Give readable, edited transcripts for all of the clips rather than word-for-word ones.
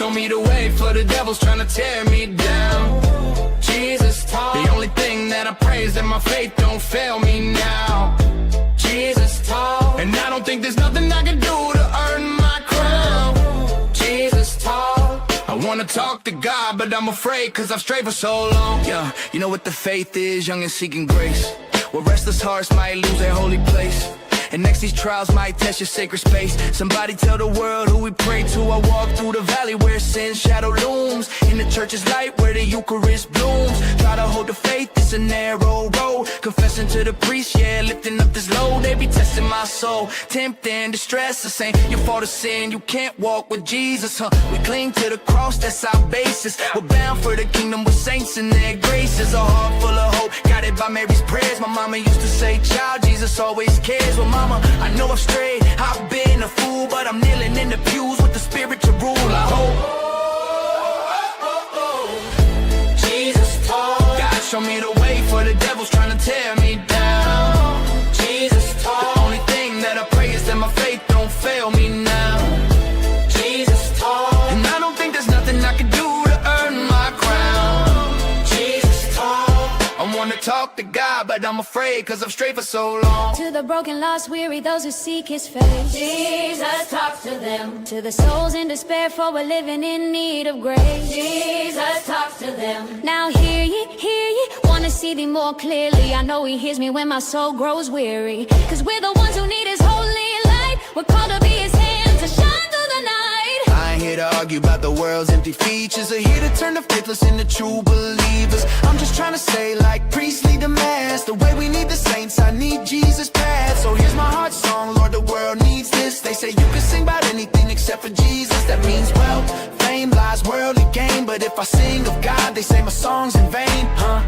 show me the way, for the devil's trying to tear me down. Jesus taught. The only thing that I pray is that my faith don't fail me now. Jesus taught. And I don't think there's nothing I can do to earn my crown. Jesus taught. I wanna talk to God, but I'm afraid, cause I've strayed for so long. Yeah, you know what the faith is, young and seeking grace. Where restless hearts might lose their holy place. And next these trials might test your sacred space. Somebody tell the world who we pray to. I walk through the valley where sin's shadow looms. In the church's light where the Eucharist blooms. Try to hold the faith, it's a narrow road. Confessing to the priest, yeah, lifting up this load. They be testing my soul, tempting, distress. This ain't your fault of sin, you can't walk with Jesus, huh? We cling to the cross, that's our basis. We're bound for the kingdom with saints and their graces. A heart full of hope, guided by Mary's prayers. My mama used to say, child, Jesus always cares. Well, mama, I know I've strayed, I've been a fool, but I'm kneeling in the pews with the Spirit to rule. I hope Jesus taught. God, show me the way, for the devil's trying to tear me down. Jesus taught. The only thing that I pray is that my faith don't fail me now. Jesus taught. And I don't think there's nothing I can do to earn my crown. Jesus taught. I wanna talk to God, but I'm afraid, cause I've strayed for so long. To the broken, lost, weary, those who seek his face, Jesus talks to them. To the souls in despair, for we're living in need of grace, Jesus talks to them. Now hear ye, wanna see thee more clearly. I know he hears me when my soul grows weary. Cause we're the ones who need his holy light. We're called to be his hands to shine through the night. I ain't here to argue about the world's empty features. I'm here to turn the faithless into true believers. I'm just trying to say, like priests lead the mass, the way we need the saints, I need Jesus' path. So here's my heart song, Lord, the world needs this. They say you can sing about anything except for Jesus. That means wealth, fame, lies, worldly gain. But if I sing of God, they say my song's in vain, huh?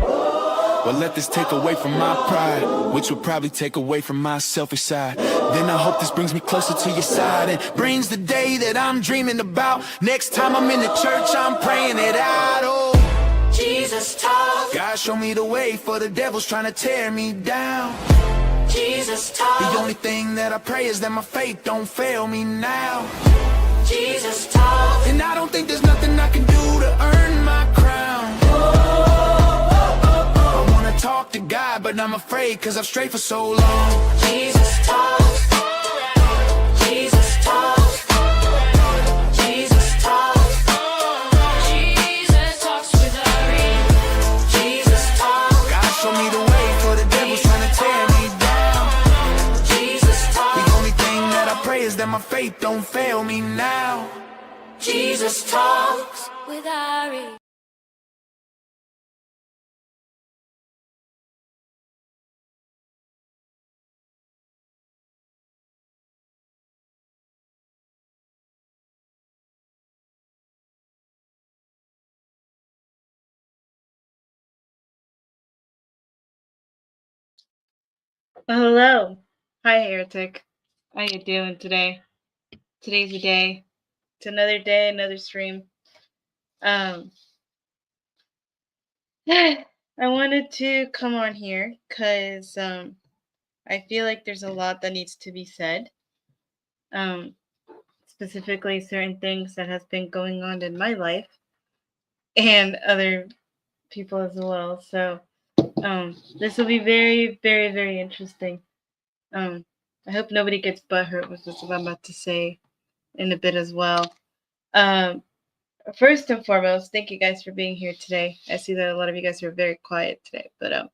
Well, let this take away from my pride, which will probably take away from my selfish side. Then I hope this brings me closer to your side and brings the day that I'm dreaming about. Next time I'm in the church, I'm praying it out. Oh, Jesus talks. God, show me the way, for the devil's trying to tear me down. Jesus talks. The only thing that I pray is that my faith don't fail me now. Jesus talks. And I don't think there's nothing I can do to earn my crown. I wanna talk to God, but I'm afraid, cause I've strayed for so long. Jesus talks. Jesus talks. Jesus talks. Jesus talks with Ari. Jesus talks. God, show me the way, for the devil's trying to tear me down. Jesus talks. The only thing that I pray is that my faith don't fail me now. Jesus talks with Ari. Hello. Hi, Heretic. How you doing today? Today's the day. It's another day, another stream. I wanted to come on here because I feel like there's a lot that needs to be said. Specifically certain things that has been going on in my life and other people as well. So this will be very, very, very interesting. I hope nobody gets butthurt with what I'm about to say in a bit as well. First and foremost, thank you guys for being here today. I see that a lot of you guys are very quiet today, but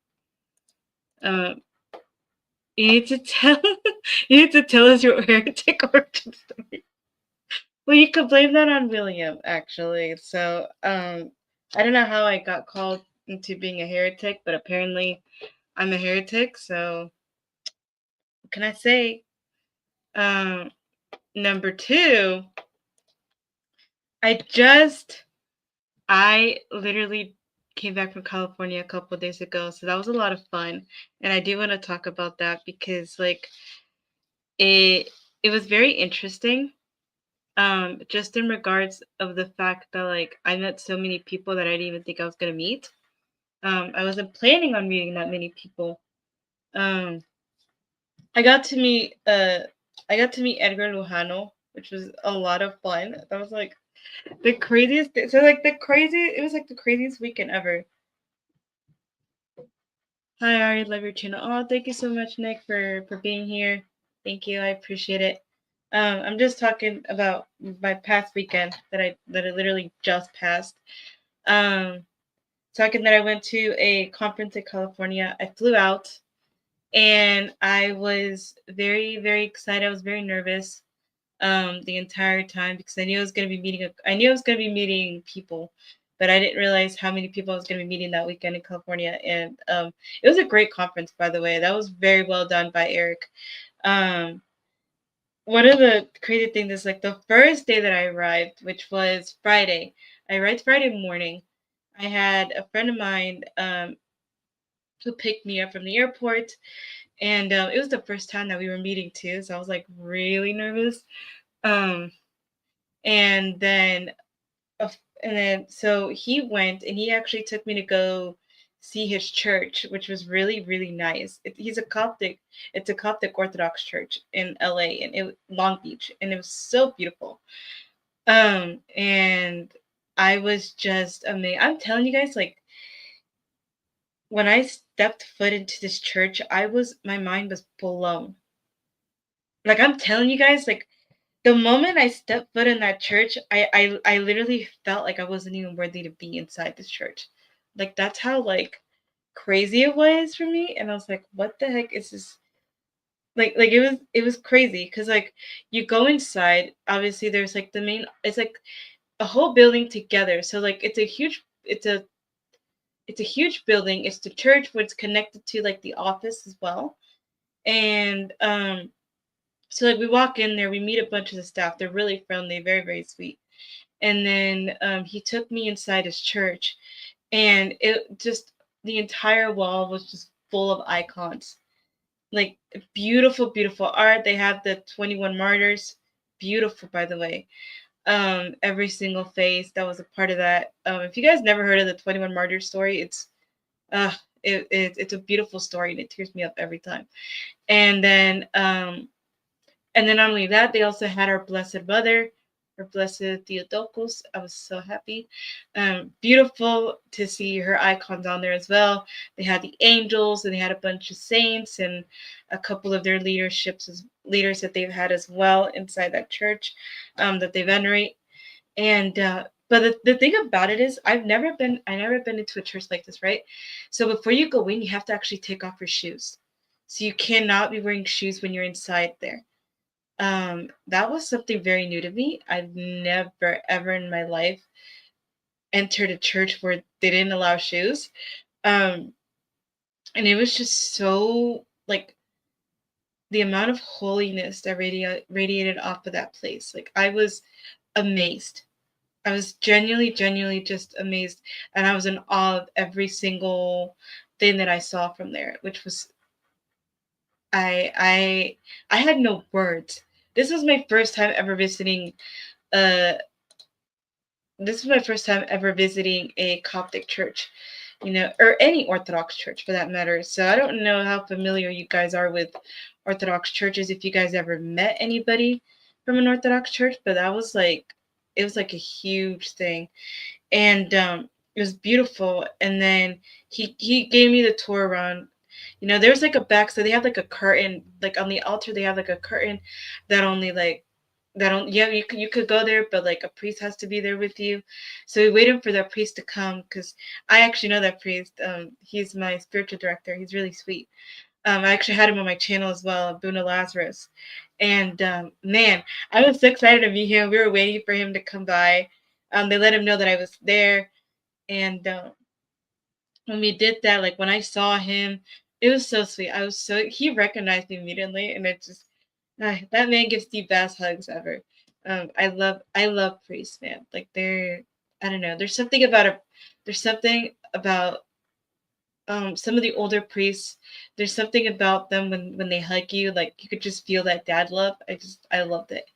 you need to tell us your heretic origin story. Well, you could blame that on William, actually. So I don't know how I got called into being a heretic, but apparently I'm a heretic. So what can I say? Number two, I literally came back from California a couple of days ago, so that was a lot of fun, and I do want to talk about that because like it was very interesting, just in regards of the fact that like I met so many people that I didn't even think I was gonna meet. I wasn't planning on meeting that many people. I got to meet Edgar Lujano which was a lot of fun. That was like the craziest. So like the crazy, it was like the craziest weekend ever. Hi Ari, love your channel. Oh, thank you so much, Nick, for being here. Thank you, I appreciate it. I'm just talking about my past weekend that I literally just passed. Um, talking that I went to a conference in California. I flew out, and I was very very excited. I was very nervous the entire time because I knew I was going to be meeting. I knew I was going to be meeting people, but I didn't realize how many people I was going to be meeting that weekend in California. And it was a great conference, by the way. That was very well done by Eric. Um, one of the crazy things is like the first day that I arrived, which was Friday. I arrived Friday morning. I had a friend of mine who picked me up from the airport, and it was the first time that we were meeting too. So I was like really nervous. Um, and then so he went and he actually took me to go see his church, which was really really nice. He's a Coptic. It's a Coptic Orthodox church in LA and Long Beach, and it was so beautiful. And I was just amazed. I'm telling you guys, like when I stepped foot into this church, my mind was blown. Like I'm telling you guys, like the moment I stepped foot in that church, I literally felt like I wasn't even worthy to be inside this church. Like that's how like crazy it was for me. And I was like, what the heck is this? Like it was crazy because like you go inside, obviously there's like the main, it's like a whole building together. So like it's a huge building. It's the church, where it's connected to like the office as well. And so like we walk in there, we meet a bunch of the staff. They're really friendly, very, very sweet. And then he took me inside his church, and it just the entire wall was just full of icons. Like beautiful, beautiful art. They have the 21 martyrs. Beautiful, by the way. Every single face that was a part of that. If you guys never heard of the 21 martyrs story, uh it's a beautiful story and it tears me up every time. And then not only that, they also had our Blessed Mother, our Blessed Theotokos. I was so happy. Beautiful to see her icons on there as well. They had the angels, and they had a bunch of saints and a couple of their leaders that they've had as well inside that church that they venerate. And but the thing about it is, I never been into a church like this, right? So before you go in, you have to actually take off your shoes. So you cannot be wearing shoes when you're inside there. That was something very new to me. I've never ever in my life entered a church where they didn't allow shoes. Um, and it was just so like the amount of holiness that radiated off of that place. Like I was amazed. I was genuinely just amazed, and I was in awe of every single thing that I saw from there, which was I had no words. This was my first time ever visiting uh this was my first time ever visiting a Coptic church, or any Orthodox church for that matter. So I don't know how familiar you guys are with Orthodox churches, if you guys ever met anybody from an Orthodox church, but it was like a huge thing. And it was beautiful. And then he gave me the tour around. There's like a back, so they have like a curtain, like on the altar they have like a curtain that only like that don't yeah, you could go there, but like a priest has to be there with you. So we waited for that priest to come, because I actually know that priest. He's my spiritual director. He's really sweet. I actually had him on my channel as well, Bruno Lazarus. And man, I was so excited to meet him. We were waiting for him to come by. They let him know that I was there. And when we did that, like when I saw him, it was so sweet. He recognized me immediately, and it just, that man gives the best hugs ever. I love priests, man. Like I don't know. There's something about some of the older priests. There's something about them when they hug you, like you could just feel that dad love. I loved it.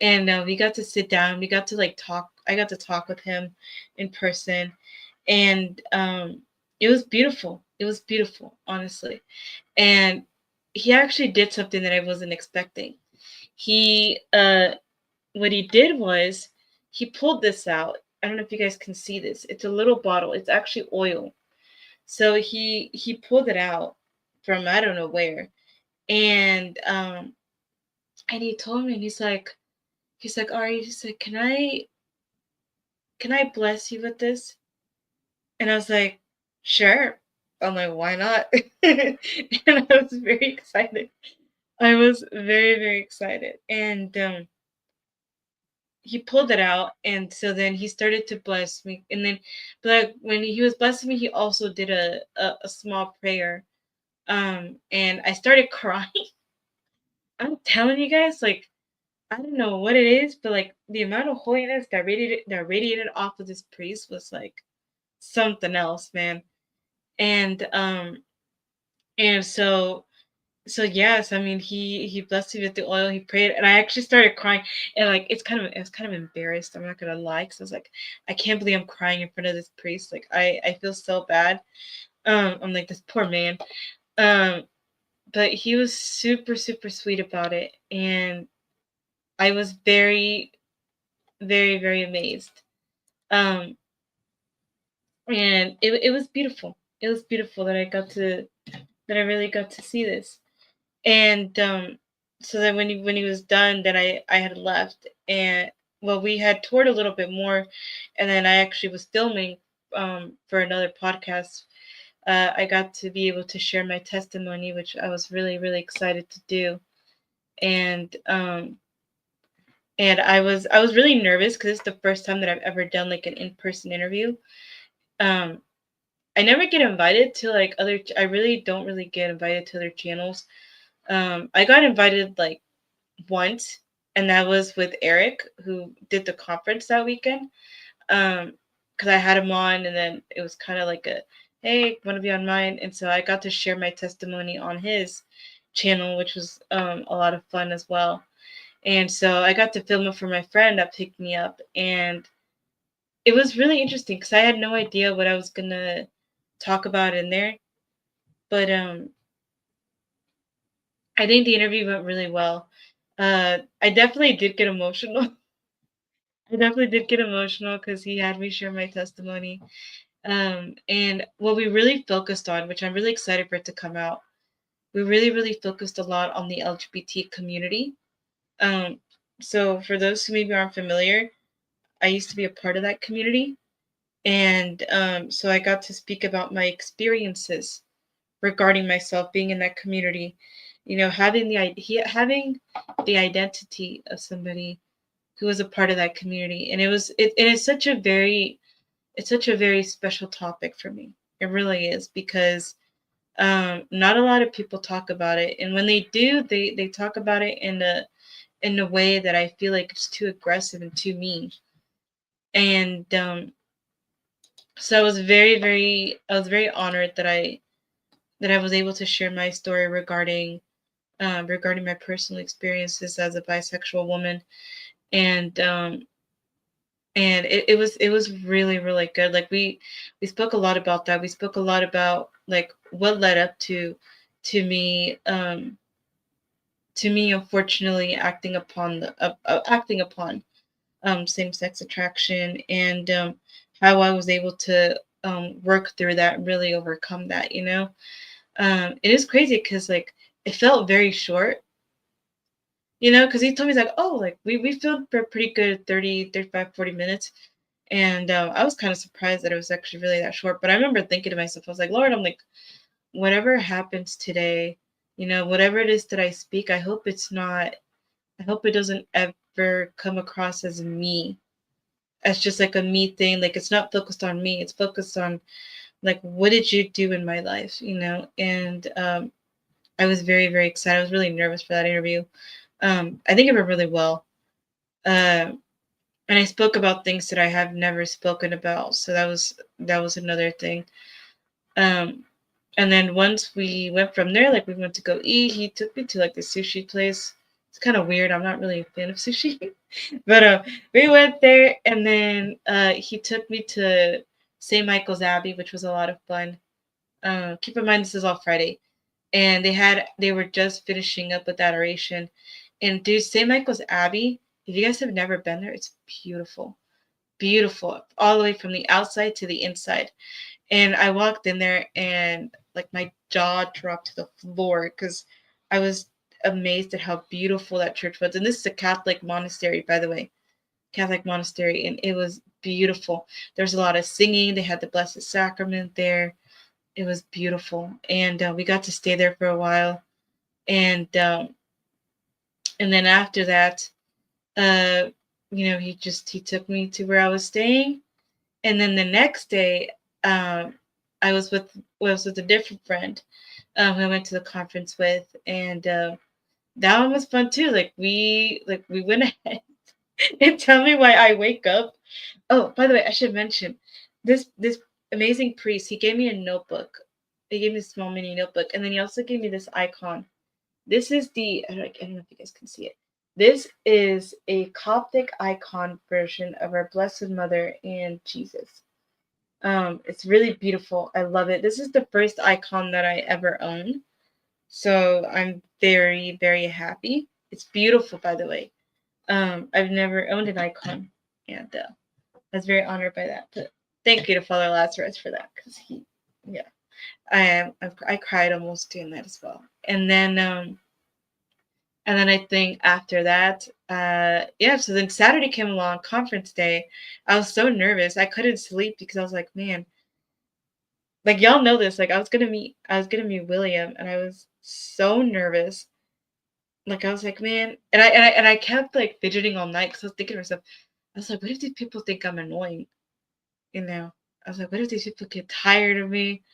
And we got to sit down. We got to like talk. I got to talk with him in person, and it was beautiful. It was beautiful, honestly. And he actually did something that I wasn't expecting. He what he did was he pulled this out. I don't know if you guys can see this. It's a little bottle. It's actually oil. So he pulled it out from I don't know where, and he told me, and he's like, Ari, he's like, can I bless you with this? And I was like, sure. I'm like, why not? And I was very excited. I was very, very excited. And he pulled it out, and so then he started to bless me. And then, but when he was blessing me, he also did a small prayer. And I started crying. I'm telling you guys, like, I don't know what it is, but like the amount of holiness that radiated off of this priest was like something else, man. And and so yes, I mean he blessed me with the oil, he prayed, and I actually started crying. And like I was kind of embarrassed, I'm not gonna lie, because I was like, I can't believe I'm crying in front of this priest. Like I feel so bad. I'm like, this poor man. Um but he was super, super sweet about it, and I was very, very, very amazed. Um and it was beautiful. It was beautiful that I really got to see this. And so then when he was done, then I had left. And well, we had toured a little bit more, and then I actually was filming for another podcast. I got to be able to share my testimony, which I was really, really excited to do. And I was really nervous because it's the first time that I've ever done like an in-person interview. um I never get invited to like other. I really don't really get invited to other channels. I got invited like once, and that was with Eric, who did the conference that weekend. Because I had him on, and then it was kind of like a, hey, want to be on mine? And so I got to share my testimony on his channel, which was a lot of fun as well. And so I got to film it for my friend that picked me up, and it was really interesting because I had no idea what I was gonna talk about in there. But I think the interview went really well. I definitely did get emotional. I definitely did get emotional because he had me share my testimony. And what we really focused on, which I'm really excited for it to come out, we really, really focused a lot on the LGBT community. Um, so for those who maybe aren't familiar, I used to be a part of that community. And so I got to speak about my experiences regarding myself being in that community. You know, having the identity of somebody who was a part of that community, and it is such a very it's such a very special topic for me. It really is, because not a lot of people talk about it, and when they do, they talk about it in a way that I feel like it's too aggressive and too mean. And so I was very honored that I was able to share my story regarding my personal experiences as a bisexual woman. And it was really, really good. Like we spoke a lot about that. We spoke a lot about like what led up to me unfortunately acting upon same sex attraction, and how I was able to work through that and really overcome that. It is crazy because like it felt very short. Because he told me, he's like, oh, like we filmed for a pretty good 30, 35, 40 minutes. And I was kind of surprised that it was actually really that short. But I remember thinking to myself, I was like, Lord, I'm like, whatever happens today, whatever it is that I speak, I hope it doesn't ever come across as me, as just like a me thing. Like it's not focused on me, it's focused on like, what did you do in my life? And I was very, very excited. I was really nervous for that interview. I think it went really well. And I spoke about things that I have never spoken about. So that was another thing. Um, and then once we went from there, like we went to go eat. He took me to like the sushi place. It's kind of weird. I'm not really a fan of sushi, but we went there, and then he took me to St. Michael's Abbey, which was a lot of fun. Keep in mind this is all Friday, and they were just finishing up with adoration. And dude, St. Michael's Abbey If you guys have never been there, it's beautiful. Beautiful. All the way from the outside to the inside. And I walked in there and like my jaw dropped to the floor because I was amazed at how beautiful that church was. And this is a Catholic monastery, by the way. Catholic monastery, and it was beautiful. There's a lot of singing. They had the Blessed Sacrament there. It was beautiful, and we got to stay there for a while, and then after that, uh, he took me to where I was staying, and then the next day, I was with a different friend who I went to the conference with, and that one was fun too. We went ahead and tell me why I wake up. Oh, by the way, I should mention this amazing priest. He gave me a notebook. He gave me a small mini notebook, and then he also gave me this icon. This is I don't know if you guys can see it. This is a Coptic icon version of our Blessed Mother and Jesus. It's really beautiful. I love it. This is the first icon that I ever owned, so I'm very, very happy. It's beautiful, by the way. I've never owned an icon, and I was very honored by that. But thank you to Father Lazarus for that, because yeah, I cried almost doing that as well. And then I think after that, yeah. So then Saturday came along, conference day. I was so nervous, I couldn't sleep because I was like, man, like y'all know this. Like I was gonna meet William, and I was so nervous. Like I was like, man, and I kept like fidgeting all night because I was thinking to myself, I was like, what if these people think I'm annoying? You know, I was like, what if these people get tired of me?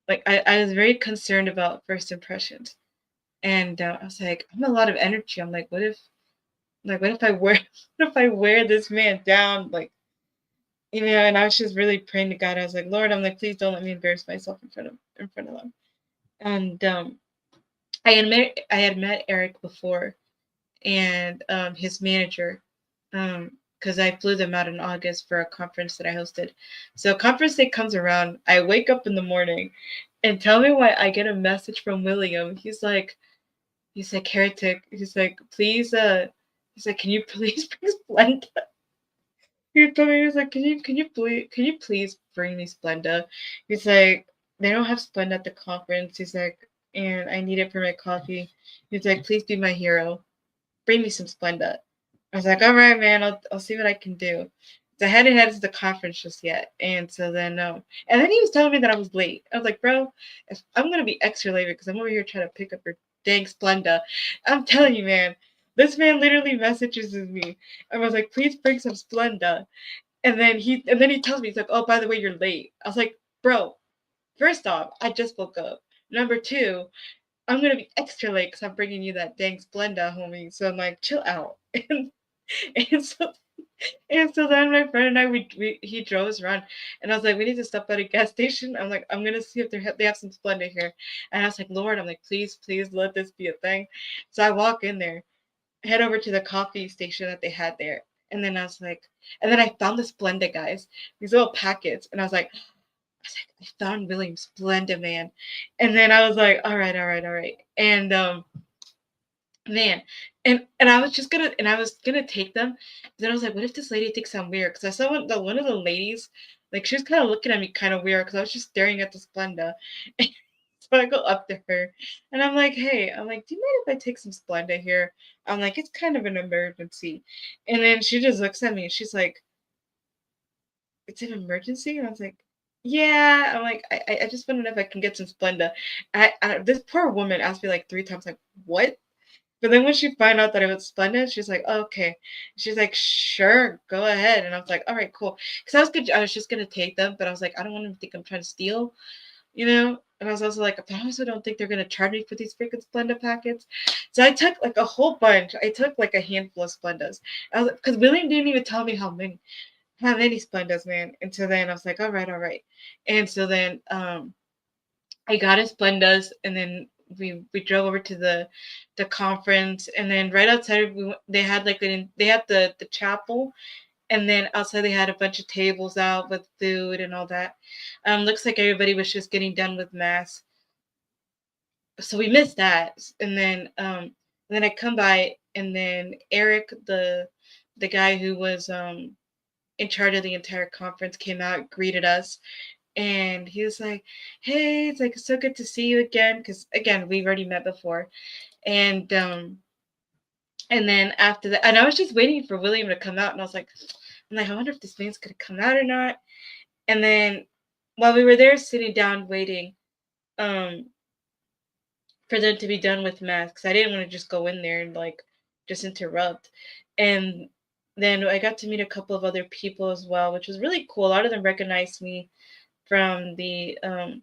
Like I was very concerned about first impressions, and I was like, I'm a lot of energy. I'm what if I wear what if I wear this man down? Like, and I was just really praying to God. I was like, Lord, I'm like, please don't let me embarrass myself in front of them. And I had met Eric before, and his manager, because I flew them out in August for a conference that I hosted. So conference day comes around, I wake up in the morning, and tell me why I get a message from William. He's like, heretic. He's like, can you please bring Splenda? He told me, he's like, can you please bring me Splenda? He's like, they don't have Splenda at the conference. He's like, and I need it for my coffee. He's like, please be my hero. Bring me some Splenda. I was like, all right, man, I'll see what I can do. So I hadn't headed to the conference just yet. And so then, and then he was telling me that I was late. I was like, bro, if I'm going to be extra late because I'm over here trying to pick up your dang Splenda. I'm telling you, man, this man literally messages me. I was like, please bring some Splenda. And then he tells me, he's like, oh, by the way, you're late. I was like, bro, first off, I just woke up. Number two, I'm going to be extra late because I'm bringing you that dang Splenda, homie. So I'm like, chill out. And so then my friend and I, he drove us around, and I was like, we need to stop at a gas station. I'm like, I'm gonna see if they have some Splenda here. And I was like, Lord, I'm like, please let this be a thing. So I walk in there, head over to the coffee station that they had there, and then I found the Splenda guys, these little packets, and I was like, I found William Splenda, man. And then I was like, all right, and man, and I was gonna take them, but then I was like, what if this lady thinks I'm weird? Because I saw one of the ladies, like she was kind of looking at me kind of weird because I was just staring at the Splenda. So I go up to her, and I'm like, hey, I'm like, do you mind if I take some Splenda here? I'm like, it's kind of an emergency. And then she just looks at me and she's like, it's an emergency? And I was like, yeah. I'm like, I just want to know if I can get some Splenda. This poor woman asked me like 3 times, like, what? But then when she found out that it was Splenda, she's like, oh, okay. She's like, sure, go ahead. And I was like, all right, cool. Because I was just gonna take them, but I was like, I don't want them to think I'm trying to steal, And I was also like, I also don't think they're gonna charge me for these freaking Splenda packets. So I took like a whole bunch. I took like a handful of Splendas. Because William didn't even tell me how many Splendas, man. And so then I was like, all right. And so then I got his Splendas, and then we drove over to the conference, and then right outside they had the chapel, and then outside they had a bunch of tables out with food and all that. Looks like everybody was just getting done with mass, so we missed that. And then And then I come by, and then Eric, the guy who was in charge of the entire conference, came out, greeted us, and he was like, "Hey, it's like so good to see you again," because again we've already met before, and then after that, and I was just waiting for William to come out, and I'm like, I wonder if this man's gonna come out or not. And then while we were there sitting down waiting, um, for them to be done with masks, I didn't want to just go in there and like just interrupt. And then I got to meet a couple of other people as well, which was really cool. A lot of them recognized me from a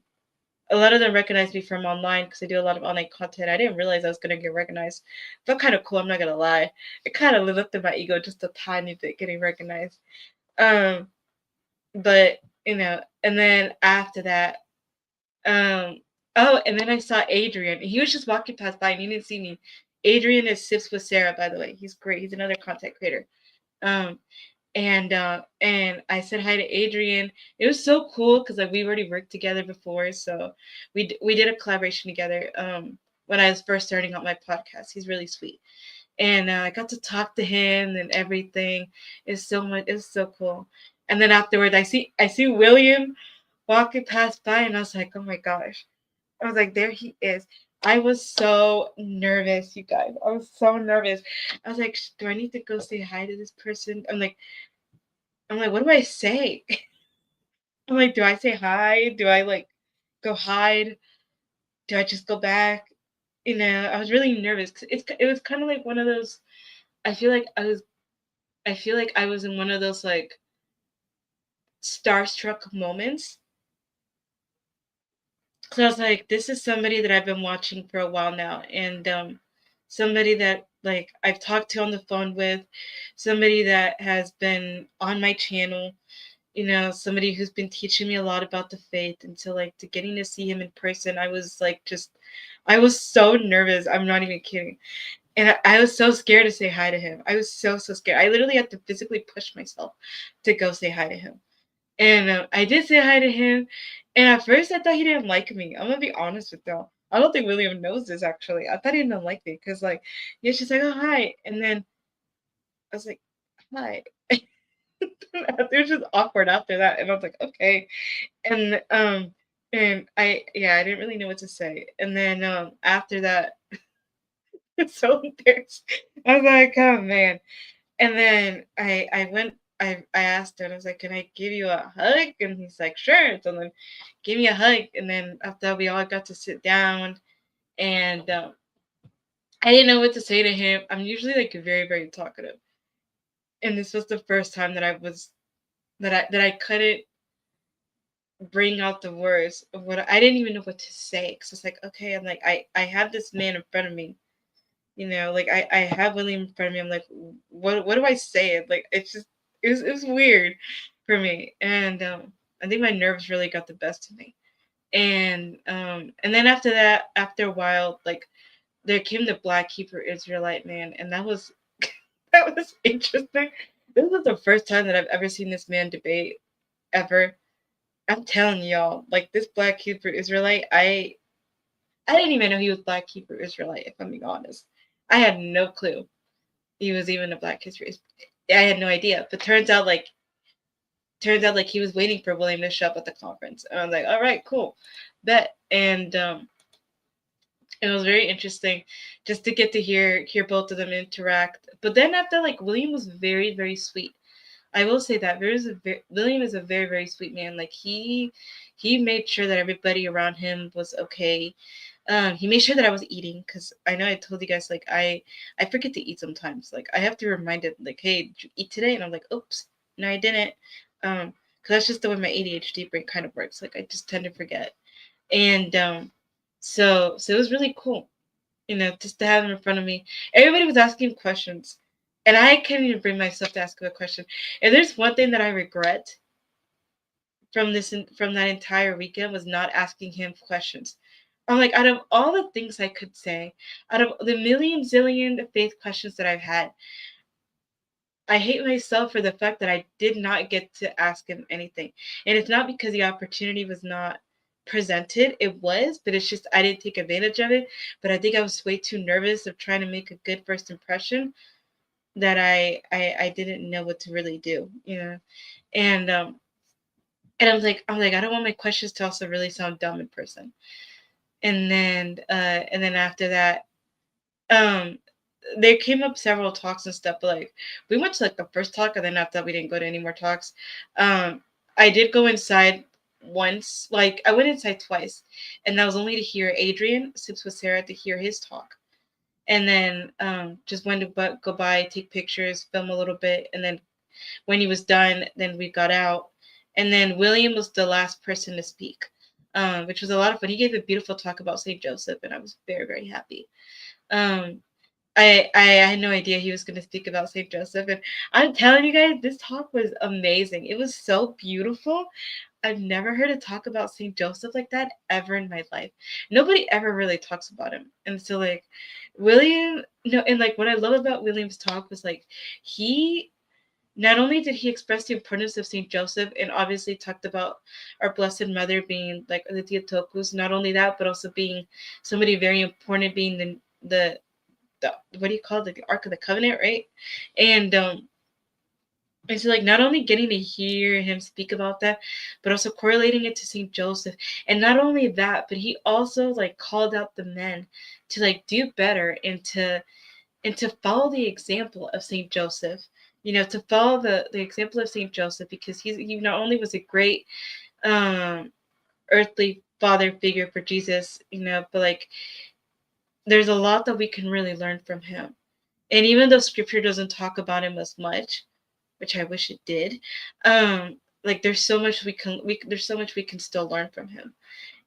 lot of them recognized me from online because I do a lot of online content. I didn't realize I was gonna get recognized. Felt kind of cool. I'm not gonna lie. It kind of lived up to my ego just a tiny bit getting recognized. Um, but and then after that, um, oh, and then I saw Adrian. He was just walking past by and he didn't see me. Adrian is Sips with Sarah, by the way. He's great. He's another content creator. Um, and I said hi to Adrian. It was so cool because like we've already worked together before, so we did a collaboration together. When I was first starting out my podcast, he's really sweet, and I got to talk to him and everything. It's so much. It was so cool. And then afterwards, I see William walking past by, and I was like, oh my gosh. I was like, there he is. I was so nervous, you guys. I was so nervous. I was like, do I need to go say hi to this person? I'm like, what do I say? I'm like, do I say hi? Do I like go hide? Do I just go back? I was really nervous because it was kind of like one of those. I feel like I was in one of those like starstruck moments. So I was like, this is somebody that I've been watching for a while now, and somebody that like I've talked to on the phone with, somebody that has been on my channel, somebody who's been teaching me a lot about the faith, and so like to getting to see him in person, I was so nervous. I'm not even kidding. And I was so scared to say hi to him. I was so scared. I literally had to physically push myself to go say hi to him. And I did say hi to him. And at first, I thought he didn't like me. I'm gonna be honest with y'all. I don't think William knows this actually. I thought he didn't like me because, like, yeah, she's like, oh, hi. And then I was like, hi. It was just awkward after that. And I was like, okay. And, I didn't really know what to say. And then after that, so embarrassed. I was like, oh, man. And then I asked her, and I was like, can I give you a hug? And he's like, sure. So then give me a hug. And then after that, we all got to sit down, and I didn't know what to say to him. I'm usually like very, very talkative. And this was the first time that I couldn't bring out the words of what I didn't even know what to say. Cause it's like, okay, I'm like, I have this man in front of me. Like I have William in front of me. I'm like, what do I say? Like it was weird for me, and I think my nerves really got the best of me. And then after that, after a while, like there came the Black Hebrew Israelite man, and that was that was interesting. This was the first time that I've ever seen this man debate ever. I'm telling y'all, like this Black Hebrew Israelite, I didn't even know he was Black Hebrew Israelite. If I'm being honest, I had no clue he was even a Black history. I had no idea. But turns out like he was waiting for William to show up at the conference. And I was like, all right, cool. Bet. And it was very interesting just to get to hear both of them interact. But then after, like, William was very, very sweet. I will say that William is a very, very sweet man. Like he made sure that everybody around him was okay. He made sure that I was eating because I know I told you guys like I forget to eat sometimes. Like I have to remind it like, hey, did you eat today? And I'm like, oops, no, I didn't. Because that's just the way my ADHD brain kind of works. Like I just tend to forget. And so it was really cool, just to have him in front of me. Everybody was asking questions, and I couldn't even bring myself to ask him a question. If there's one thing that I regret from that entire weekend was not asking him questions. I'm like, out of all the things I could say, out of the million zillion faith questions that I've had, I hate myself for the fact that I did not get to ask him anything. And it's not because the opportunity was not presented, it was, but it's just I didn't take advantage of it. But I think I was way too nervous of trying to make a good first impression that I didn't know what to really do, you know. And I don't want my questions to also really sound dumb in person. And then after that, um there came up several talks and stuff, but like we went to like the first talk, and then after that we didn't go to any more talks. I did go inside once, like I went inside twice, and that was only to hear Adrian Sips with Sarah, to hear his talk. And then just went to go by, take pictures, film a little bit, and then when he was done, then we got out. And then William was the last person to speak, which was a lot of fun. He gave a beautiful talk about St. Joseph, and I was very, very happy. Um, I had no idea he was going to speak about St. Joseph, and I'm telling you guys, this talk was amazing. It was so beautiful. I've never heard a talk about St. Joseph like that ever in my life. Nobody ever really talks about him. And so like William, no, and like what I love about William's talk was like he not only did he express the importance of St. Joseph and obviously talked about our Blessed Mother being like the Theotokos, not only that, but also being somebody very important, being the what do you call it, the Ark of the Covenant, right? And and so like not only getting to hear him speak about that, but also correlating it to St. Joseph. And not only that, but he also like called out the men to like do better and to follow the example of St. Joseph. You know, to follow the example of St. Joseph, because he not only was a great um earthly father figure for Jesus, you know, but like there's a lot that we can really learn from him. And even though scripture doesn't talk about him as much, which I wish it did, like there's so much there's so much we can still learn from him.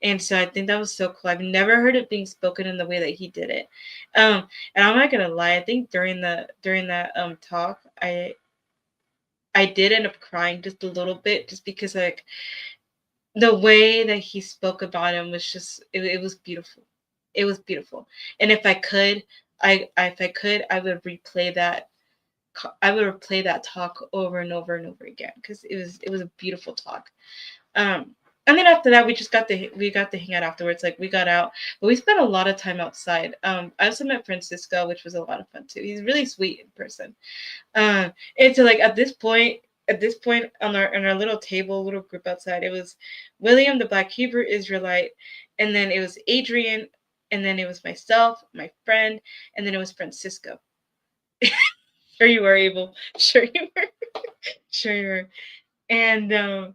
And so I think that was so cool. I've never heard it being spoken in the way that he did it. And I'm not gonna lie, I think during that talk, I did end up crying just a little bit, just because like the way that he spoke about him was just it was beautiful. It was beautiful. And if I could, if I could, I would replay that talk over and over and over again, because it was a beautiful talk. Um, and then after that, we got to hang out afterwards. Like we got out, but we spent a lot of time outside. I also met Francisco, which was a lot of fun too. He's really sweet in person. And so like at this point on our little table, little group outside, it was William, the Black Hebrew Israelite, and then it was Adrian, and then it was myself, my friend, and then it was Francisco. Sure you were, Abel. Sure you were. Sure you were. And oh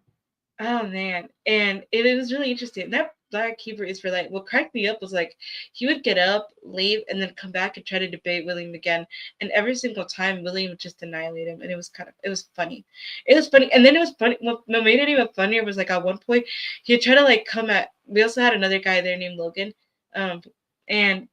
man, and it was really interesting. That Black Hebrew Israelite, what cracked me up was like he would get up, leave, and then come back and try to debate William again. And every single time, William would just annihilate him, and it was funny. It was funny, and then it was funny. What made it even funnier was like at one point he'd try to like come at. We also had another guy there named Logan, and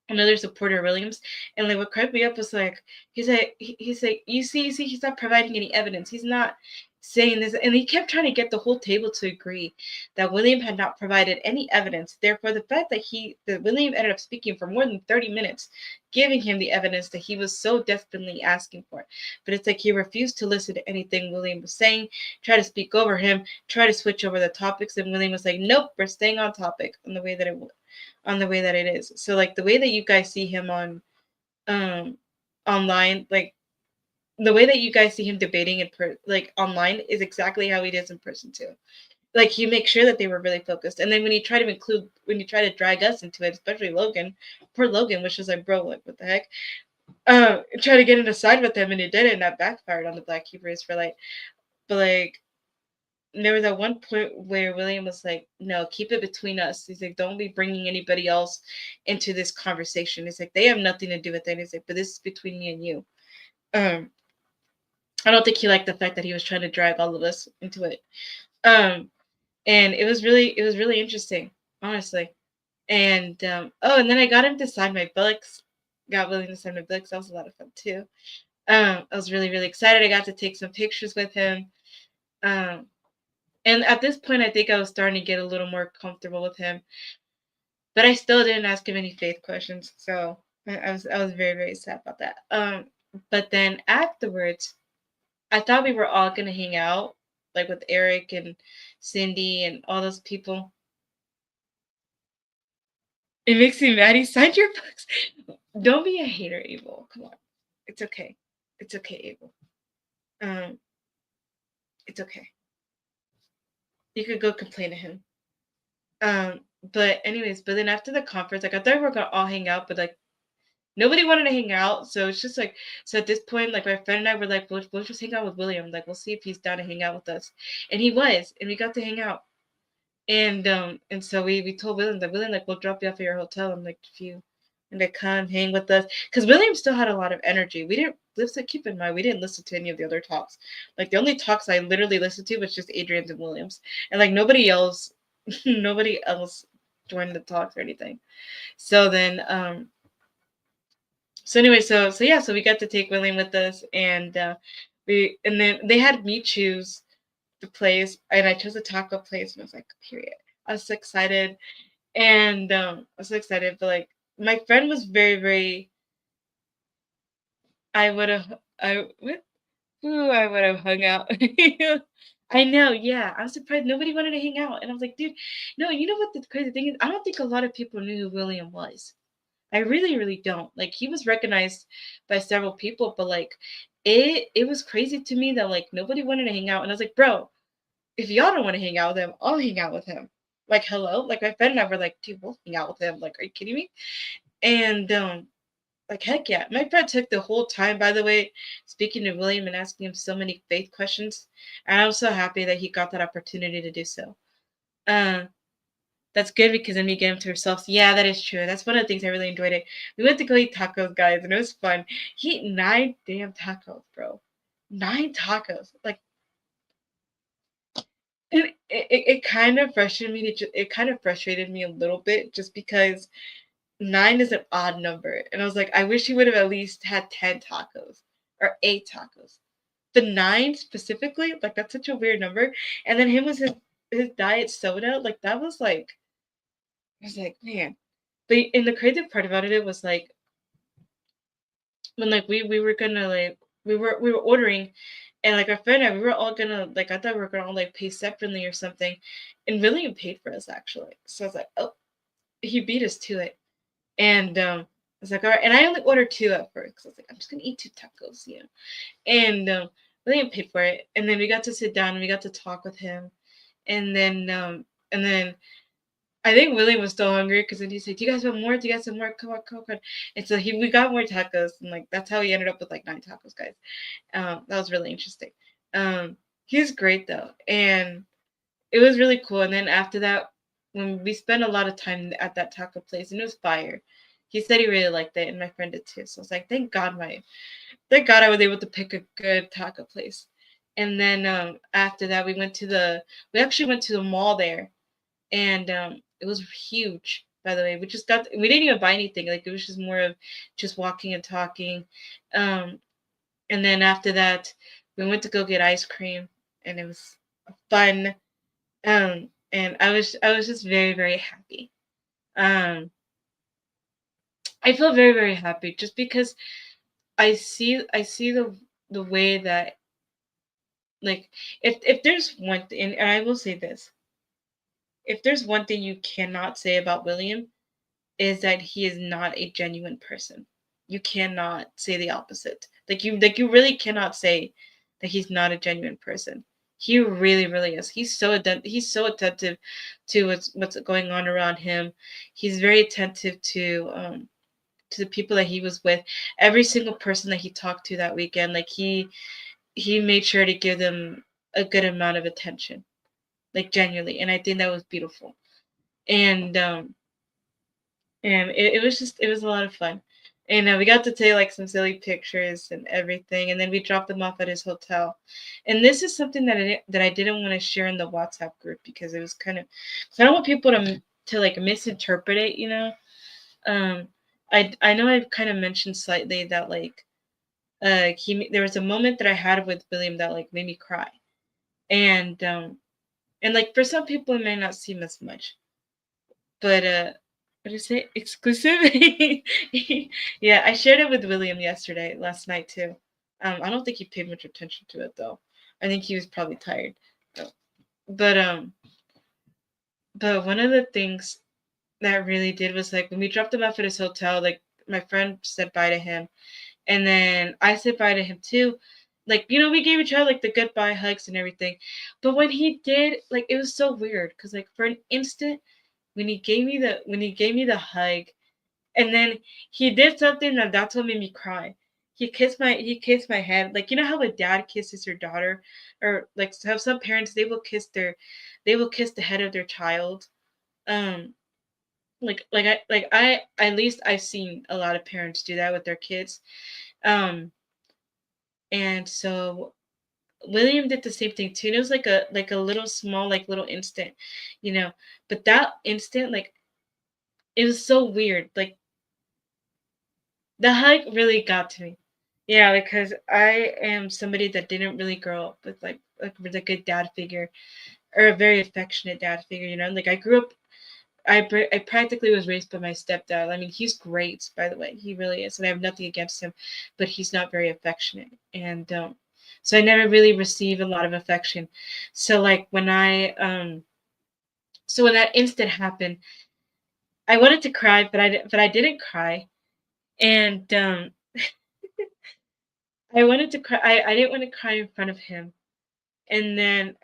another supporter Williams, and like what cracked me up was like he's like you see he's not providing any evidence, he's not saying this, and he kept trying to get the whole table to agree that William had not provided any evidence. Therefore, the fact that William ended up speaking for more than 30 minutes, giving him the evidence that he was so desperately asking for, but it's like he refused to listen to anything William was saying, try to speak over him, try to switch over the topics, and William was like, nope, we're staying on topic on the way that it is. So like the way that you guys see him on online, like the way that you guys see him debating like online is exactly how he is in person too. Like he makes sure that they were really focused. And then when you try to drag us into it, especially Logan, poor Logan, which is like, bro, like what the heck? Try to get in a side with him, and he did it, and that backfired on the Black Hebrews for like, but like there was at one point where William was like, no, keep it between us. He's like, don't be bringing anybody else into this conversation. He's like, they have nothing to do with it. He's like, but this is between me and you. I don't think he liked the fact that he was trying to drag all of us into it. And it was really interesting, honestly. And and then I got him to sign my books. Got William to sign my books. That was a lot of fun too. I was really, really excited. I got to take some pictures with him. And at this point, I think I was starting to get a little more comfortable with him, but I still didn't ask him any faith questions. So I was very, very sad about that. But then afterwards, I thought we were all gonna hang out like with Eric and Cindy and all those people. It makes me mad. He signed your books. Don't be a hater, Abel. Come on. It's okay. It's okay, Abel. It's okay. You could go complain to him. But anyways, but then after the conference, like I thought we were gonna all hang out, but like nobody wanted to hang out. So it's just like, so at this point, like my friend and I were like, we'll just hang out with William. Like we'll see if he's down to hang out with us. And he was, and we got to hang out. And so we told William that William, like, we'll drop you off at your hotel and like if you and to come hang with us. Because William still had a lot of energy. We didn't listen, keep in mind, we didn't listen to any of the other talks. Like the only talks I literally listened to was just Adrian's and Williams. And like nobody else joined the talks or anything. So then so anyway, so yeah, so we got to take William with us, and and then they had me choose the place, and I chose a taco place, and I was like, period. I was so excited, and I was so excited, but like my friend was very, very. I would have, I would have hung out. I know, yeah. I was surprised nobody wanted to hang out, and I was like, dude, no. You know what the crazy thing is? I don't think a lot of people knew who William was. I really, really don't. Like he was recognized by several people, but like it was crazy to me that like nobody wanted to hang out. And I was like, bro, if y'all don't want to hang out with him, I'll hang out with him. Like, hello? Like my friend and I were like, dude, we'll hang out with him. Like, are you kidding me? And like heck yeah. My friend took the whole time, by the way, speaking to William and asking him so many faith questions. And I was so happy that he got that opportunity to do so. Uh that's good because then we get him to ourselves. Yeah, that is true. That's one of the things I really enjoyed it. We went to go eat tacos, guys, and it was fun. He ate 9 damn tacos, bro. 9 tacos. Like, and it kind of frustrated me. It kind of frustrated me a little bit just because 9 is an odd number, and I was like, I wish he would have at least had 10 tacos or 8 tacos. The 9 specifically, like that's such a weird number. And then him was his diet soda, like that was like. I was like, man. But and the crazy part about it was like when like we were gonna like we were ordering, and like our friend and I, we were all gonna like I thought we were gonna all like pay separately or something, and William paid for us actually. So I was like, oh, he beat us to it, and I was like, all right, and I only ordered 2 at first because I was like, I'm just gonna eat 2 tacos, you know, and William paid for it, and then we got to sit down and we got to talk with him, and then I think William was still hungry because then he said, "Do you guys want more? Do you guys want more? Come on, come on, come on." And so we got more tacos, and like that's how he ended up with like 9 tacos, guys. That was really interesting. He was great though, and it was really cool. And then after that, when we spent a lot of time at that taco place, and it was fire. He said he really liked it, and my friend did too. So I was like, thank God I was able to pick a good taco place. And then after that, we actually went to the mall there, and it was huge, by the way. We didn't even buy anything, like it was just more of just walking and talking. um and then after that we went to go get ice cream, and it was fun. And I was just very, very happy. um I feel very, very happy just because I see the way that, like, if there's one thing, and I will say this, if there's one thing you cannot say about William, is that he is not a genuine person. You cannot say the opposite. Like you really cannot say that he's not a genuine person. He really, really is. He's so attentive to what's going on around him. He's very attentive to the people that he was with. Every single person that he talked to that weekend, like he made sure to give them a good amount of attention, like genuinely. And I think that was beautiful. And it was a lot of fun. And we got to take like some silly pictures and everything, and then we dropped them off at his hotel. And this is something that I didn't want to share in the WhatsApp group because it was kind of, I don't want people to like misinterpret it, you know. um I know I've kind of mentioned slightly that like there was a moment that I had with William that like made me cry. And like for some people it may not seem as much, but what did I say? Exclusive? Yeah, I shared it with William last night too. I don't think he paid much attention to it though. I think he was probably tired. But but one of the things that really did was like when we dropped him off at his hotel, like my friend said bye to him, and then I said bye to him too. Like, we gave each other like the goodbye hugs and everything. But when he did, like, it was so weird because like for an instant when he gave me the hug, and then he did something that's what made me cry. He kissed my head. Like, you know how a dad kisses your daughter, or like have some parents, they will kiss the head of their child. Um I at least I've seen a lot of parents do that with their kids. Um and so William did the same thing too. And it was like a little small, like little instant, you know. But that instant, like, it was so weird. Like, the hug really got to me. Yeah, because I am somebody that didn't really grow up with a good dad figure, or a very affectionate dad figure. Like I grew up. I practically was raised by my stepdad. I mean, he's great, by the way. He really is, and I have nothing against him, but he's not very affectionate, and so I never really received a lot of affection. So like when that instant happened, I wanted to cry, but I didn't cry, and I wanted to cry. I didn't want to cry in front of him, and then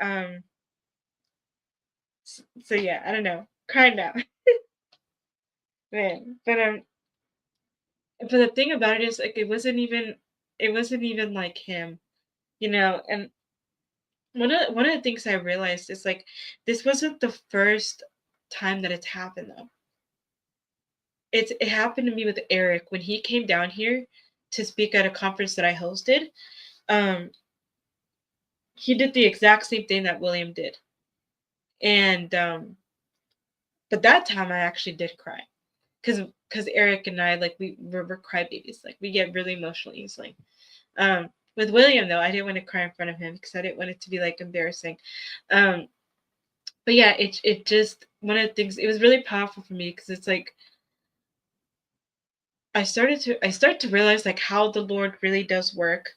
so yeah, I don't know, cry now, man. But the thing about it is, like, it wasn't even like him, and one of the things I realized is, like, this wasn't the first time that it's happened, though. It happened to me with Eric when he came down here to speak at a conference that I hosted. Um, he did the exact same thing that William did, and but that time I actually did cry, because Eric and I, like, we're crybabies, like we get really emotional easily. With William, though, I didn't want to cry in front of him because I didn't want it to be like embarrassing. Um, but yeah, it just, one of the things, it was really powerful for me because it's like I start to realize, like, how the Lord really does work,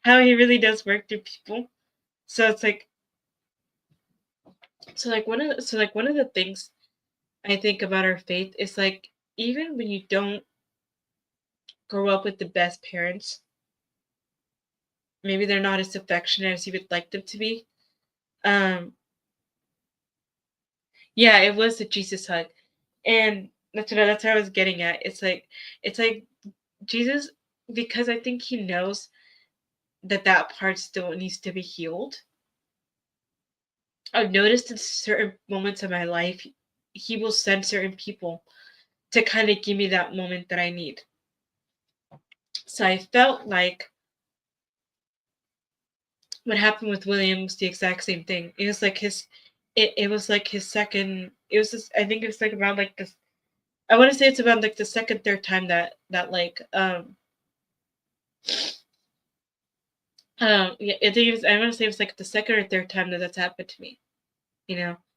how He really does work through people. So it's like, one of the things I think about our faith is, like, even when you don't grow up with the best parents, maybe they're not as affectionate as you would like them to be. Um, yeah, it was the Jesus hug, and that's what I was getting at. It's like Jesus, because I think He knows that part still needs to be healed. I've noticed in certain moments of my life, He will send certain people to kind of give me that moment that I need. So I felt like what happened with William was the exact same thing. It was like it was like his second. It was just, I think it was like around like this. I want to say it's about like the second, third time that like yeah, I think I want to say it was like the second or third time that's happened to me.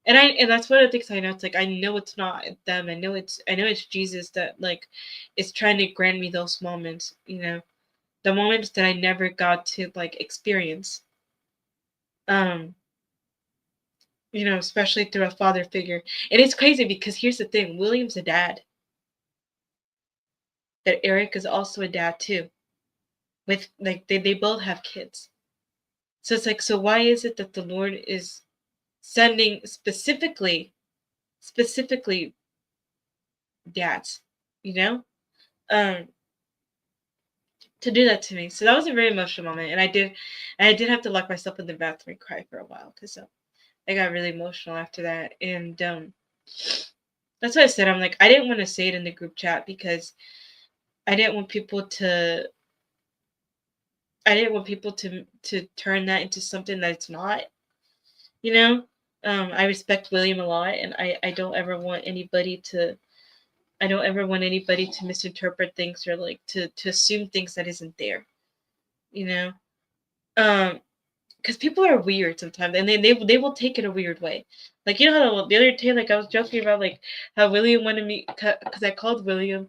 And that's one of the things I know. It's like, I know it's not them. I know it's Jesus that, like, is trying to grant me those moments. The moments that I never got to, like, experience. Um, especially through a father figure. And it's crazy because here's the thing: William's a dad. That Eric is also a dad too. With, like, they both have kids. So it's like, so why is it that the Lord is sending specifically dads, you know, um, to do that to me? So that was a very emotional moment, and I did have to lock myself in the bathroom and cry for a while because I got really emotional after that, and that's what I said. I'm like, I didn't want to say it in the group chat because I didn't want people to. I didn't want people to turn that into something that it's not. You know, I respect William a lot, and I don't ever want anybody to. I don't ever want anybody to misinterpret things, or like to assume things that isn't there. You know, because people are weird sometimes, and they will take it a weird way. Like, how the other day, like, I was joking about, like, how William wanted me, because I called William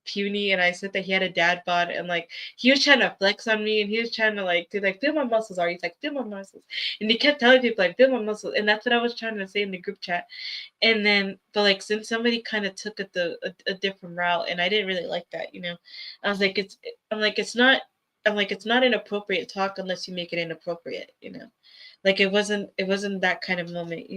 puny, and I said that he had a dad bod, and like he was trying to flex on me, and he was trying to like feel my muscles, are he's like feel my muscles, and he kept telling people like feel my muscles, and that's what I was trying to say in the group chat. And then, but like since somebody kind of took it a different route, and I didn't really like that, I was like it's not. I'm like it's not inappropriate talk unless you make it inappropriate, like it wasn't that kind of moment,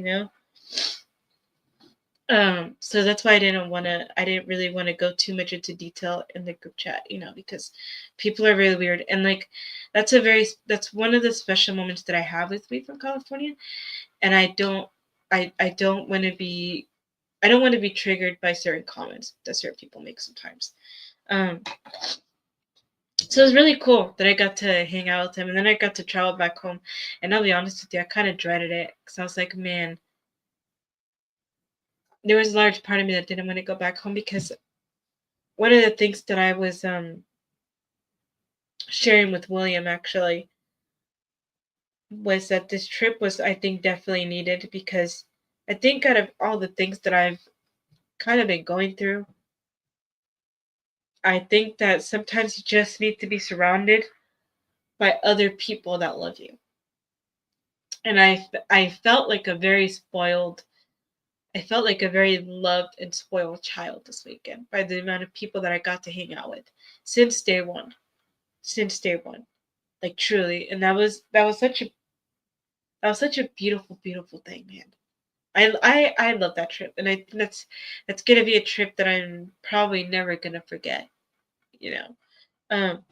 so that's why I didn't really want to go too much into detail in the group chat, because people are really weird. And like, that's one of the special moments that I have with me from California. And I don't want to be triggered by certain comments that certain people make sometimes. So it was really cool that I got to hang out with him, and then I got to travel back home. And I'll be honest with you, I kind of dreaded it because I was like, man, there was a large part of me that didn't want to go back home, because one of the things that I was sharing with William actually was that this trip was, I think, definitely needed, because I think out of all the things that I've kind of been going through, I think that sometimes you just need to be surrounded by other people that love you. And I felt like I felt like a very loved and spoiled child this weekend by the amount of people that I got to hang out with since day one. Since day one. Like truly. And that was such a beautiful, beautiful thing, man. I love that trip, and I think that's gonna be a trip that I'm probably never gonna forget. You know, um,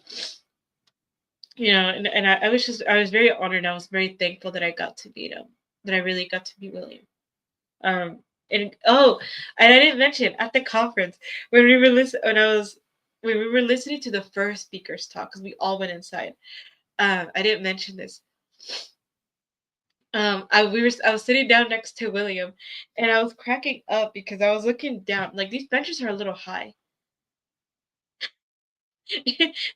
and I was very honored. I was very thankful that I got to meet him. That I really got to meet William. Um, and I didn't mention at the conference when we were listen when we were listening to the first speakers talk, because we all went inside. I didn't mention this. I was sitting down next to William, and I was cracking up because I was looking down. Like, these benches are a little high.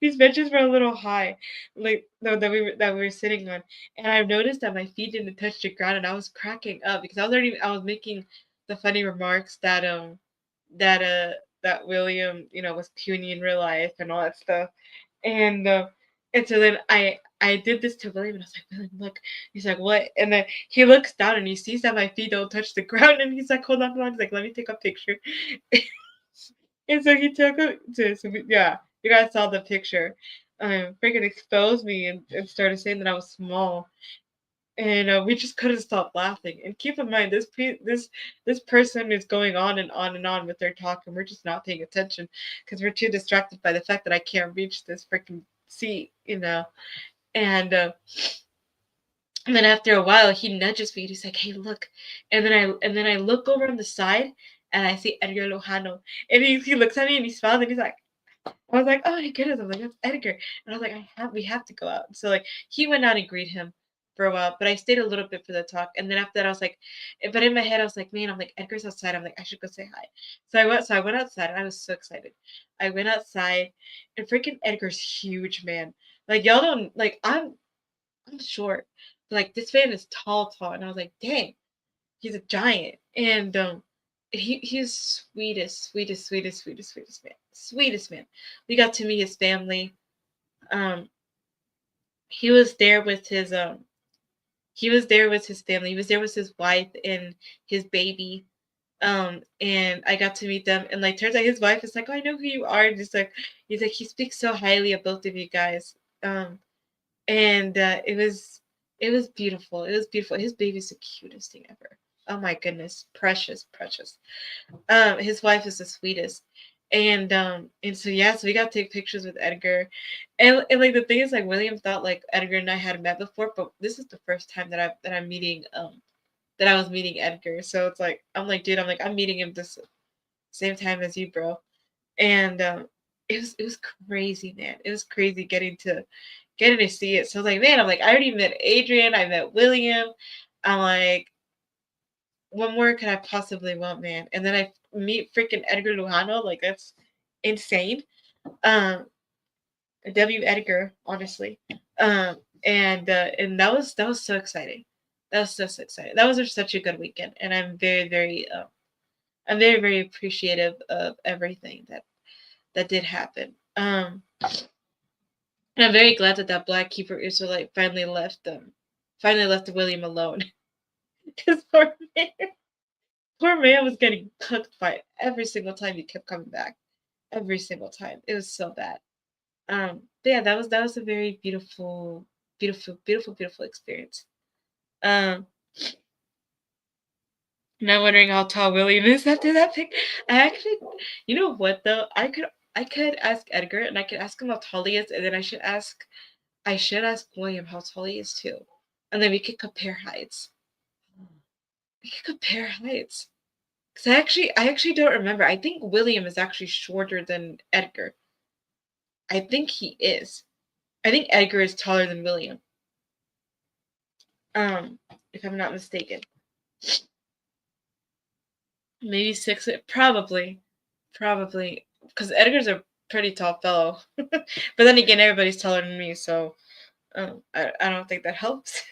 These benches were a little high, like that we were sitting on, and I noticed that my feet didn't touch the ground, and I was cracking up because I was making the funny remarks that that William, was puny in real life and all that stuff. And so then I did this to William, and I was like, William, look. He's like, what? And then he looks down and he sees that my feet don't touch the ground, and he's like, hold on. He's like, let me take a picture. And so he took a yeah, you guys saw the picture. Freaking exposed me and started saying that I was small. And we just couldn't stop laughing. And keep in mind, this person is going on and on and on with their talk, and we're just not paying attention because we're too distracted by the fact that I can't reach this freaking seat. And and then after a while, he nudges me. And he's like, "Hey, look!" And then I look over on the side, and I see Edgar Lojano, and he looks at me and he smiles and he's like, I was like, "Oh my goodness!" I'm like, "That's Edgar," and I was like, we have to go out." So like he went out and greeted him for a while, but I stayed a little bit for the talk, and then after that, I was like, but in my head, I was like, "Man," I'm like, "Edgar's outside." I'm like, "I should go say hi." So I went outside, and I was so excited. I went outside, and freaking Edgar's huge, man. Like y'all don't like I'm short. Like this man is tall, and I was like, dang, he's a giant. And he's sweetest man. Sweetest man. We got to meet his family. Um he was there with his family. He was there with his wife and his baby. And I got to meet them, and like turns out his wife is like, "Oh, I know who you are," and he's like he speaks so highly of both of you guys. And it was beautiful. It was beautiful. His baby's the cutest thing ever. Oh my goodness, precious, precious. His wife is the sweetest. And so yeah, so we got to take pictures with Edgar. And like the thing is, like, William thought like Edgar and I had met before, but this is the first time that I'm meeting that I was meeting Edgar. So it's like dude, I'm meeting him this same time as you, bro. And it was crazy, man. It was crazy getting to see it. So I was like, man, I already met Adrian, I met William. I'm like, what more could I possibly want, man? And then I meet freaking Edgar Lujano. Like, that's insane. Um, W. Edgar, honestly. And that was so exciting. That was so exciting. That was such a good weekend, and I'm very, very appreciative of everything that did happen. And I'm very glad that that Black Hebrew Israelite finally left William alone. Because poor man was getting cooked by every single time he kept coming back. Every single time. It was so bad. But yeah, that was a very beautiful, beautiful, beautiful, beautiful experience. Now wondering how tall William is after that pic. I actually, you know what though? I could ask Edgar and I could ask him how tall he is, and then I should ask William how tall he is too, and then we could compare heights. We could compare heights. Cause I actually don't remember. I think William is actually shorter than Edgar. I think he is. I think Edgar is taller than William. If I'm not mistaken. Maybe 6', probably. Because Edgar's a pretty tall fellow. But then again, everybody's taller than me, so I don't think that helps.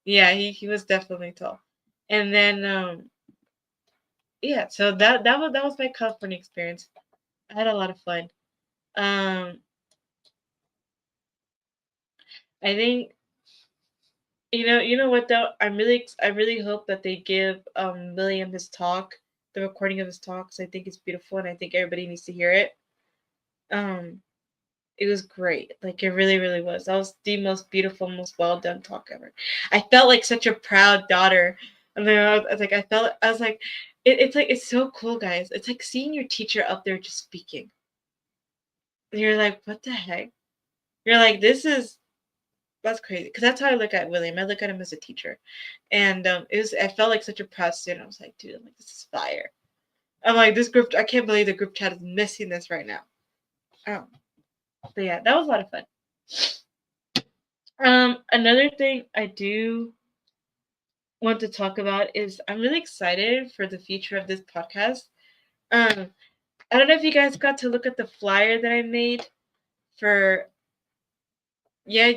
Yeah, he was definitely tall. And then yeah, so that was my California experience. I had a lot of fun. I think you know what though? I really hope that they give William his talk, the recording of his talks. I think it's beautiful, and I think everybody needs to hear it. It was great. Like it really, really was. That was the most beautiful, most well done talk ever. I felt like such a proud daughter. And then I was like, it's like it's so cool, guys. It's like seeing your teacher up there just speaking. And you're like, what the heck? You're like, that's crazy. Because that's how I look at William. I look at him as a teacher. And I felt like such a proud student. I was like, dude, this is fire. I'm like, this group, I can't believe the group chat is missing this right now. But yeah, that was a lot of fun. Another thing I do want to talk about is I'm really excited for the future of this podcast. I don't know if you guys got to look at the flyer that I made for yeah.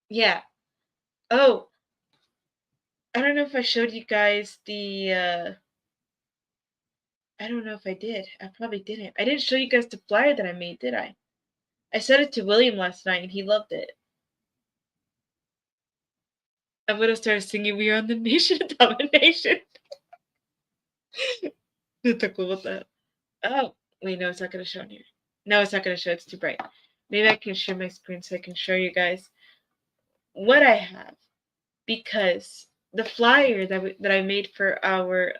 Yeah. Oh, I don't know if I showed you guys the I don't know if I did. I probably didn't. I didn't show you guys the flyer that I made, did I? I sent it to William last night and he loved it. I'm gonna start singing "We Are the Nation of Domination." What that? Oh, wait, no, it's not gonna show in here. No, it's not gonna show. It's too bright. Maybe I can share my screen so I can show you guys what I have, because the flyer that I made for our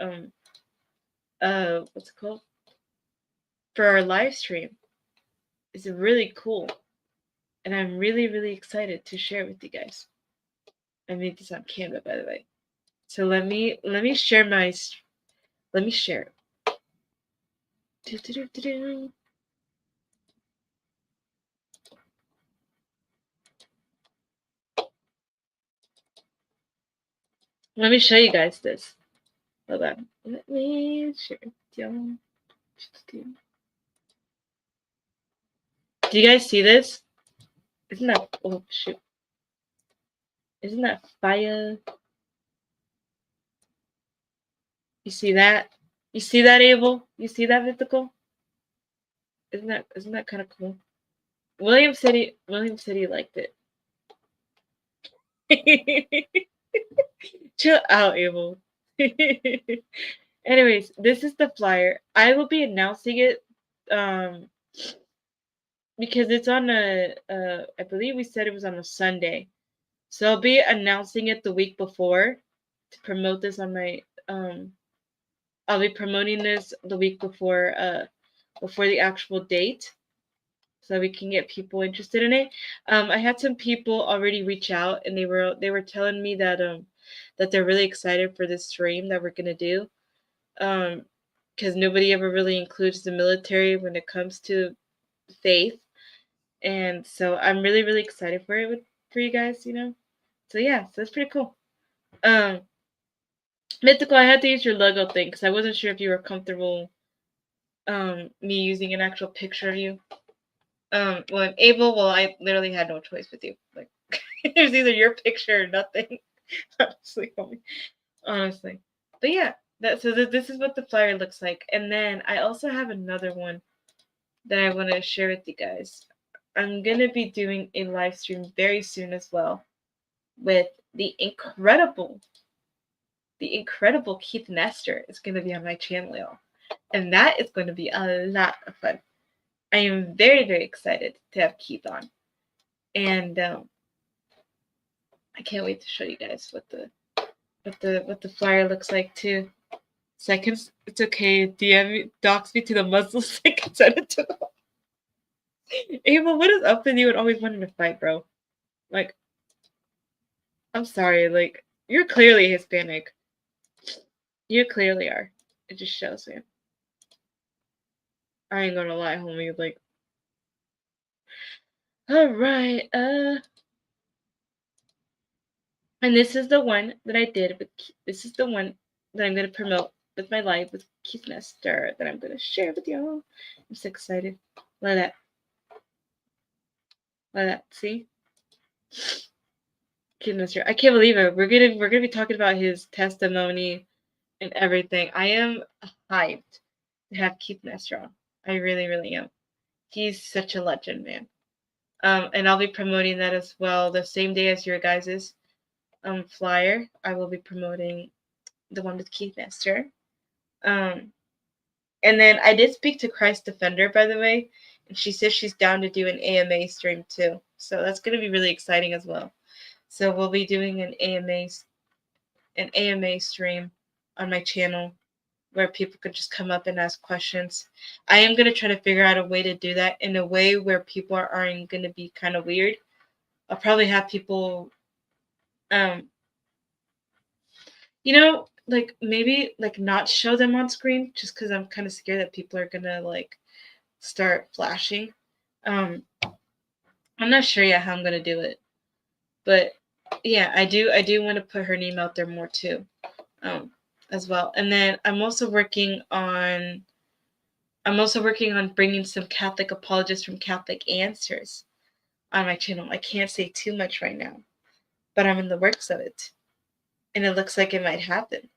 what's it called, for our live stream is really cool, and I'm really, really excited to share with you guys. I made this on Canva, by the way. So let me share let me share it. Let me show you guys this. Hold on. Let me share it. Do you guys see this? Isn't that, oh shoot. Isn't that fire? You see that? You see that, Abel? You see that, Mythical? Isn't that kind of cool? William said he liked it. Chill out, Abel. Anyways, this is the flyer. I will be announcing it because it's on I believe we said it was on a Sunday. So I'll be announcing it the week before to promote this on my I'll be promoting this the week before the actual date, so we can get people interested in it. I had some people already reach out, and they were telling me that that they're really excited for this stream that we're gonna do, because nobody ever really includes the military when it comes to faith, and so I'm really, really excited for it for you guys, you know. So yeah, so it's pretty cool. Mythical, I had to use your logo thing because I wasn't sure if you were comfortable me using an actual picture of you. Well, I'm able. Well, I literally had no choice with you. Like, it was either your picture or nothing. Honestly, But yeah, this is what the flyer looks like. And then I also have another one that I want to share with you guys. I'm going to be doing a live stream very soon as well with the incredible Keith Nestor is going to be on my channel, y'all. And that is going to be a lot of fun. I am very, very excited to have Keith on. And I can't wait to show you guys what the flyer looks like too. Seconds, it's okay. DM me, dox me to the Muslims. I can send it to them. Ava, what is up with you and always wanting to fight, bro? Like, I'm sorry. Like, you're clearly Hispanic. You clearly are. It just shows me. I ain't gonna lie, homie. Like, all right. And this is the one that I did with. This is the one that I'm gonna promote with my live with Keith Nestor that I'm gonna share with y'all. I'm so excited. Look at that. See? Keith Nestor. I can't believe it. We're gonna be talking about his testimony and everything. I am hyped to have Keith Nestor on. I really, really am. He's such a legend, man. And I'll be promoting that as well the same day as your guys's flyer. I will be promoting the one with Keith Nestor. And then I did speak to Christ Defender, by the way, and she says she's down to do an AMA stream too. So that's going to be really exciting as well. So we'll be doing an AMA stream on my channel where people could just come up and ask questions. I am going to try to figure out a way to do that in a way where people aren't going to be kind of weird. I'll probably have people, like maybe like not show them on screen just because I'm kind of scared that people are going to like start flashing. I'm not sure yet how I'm going to do it. But yeah, I do want to put her name out there more too. As well. And then I'm also working on bringing some Catholic apologists from Catholic Answers on my channel. I can't say too much right now, but I'm in the works of it, and it looks like it might happen.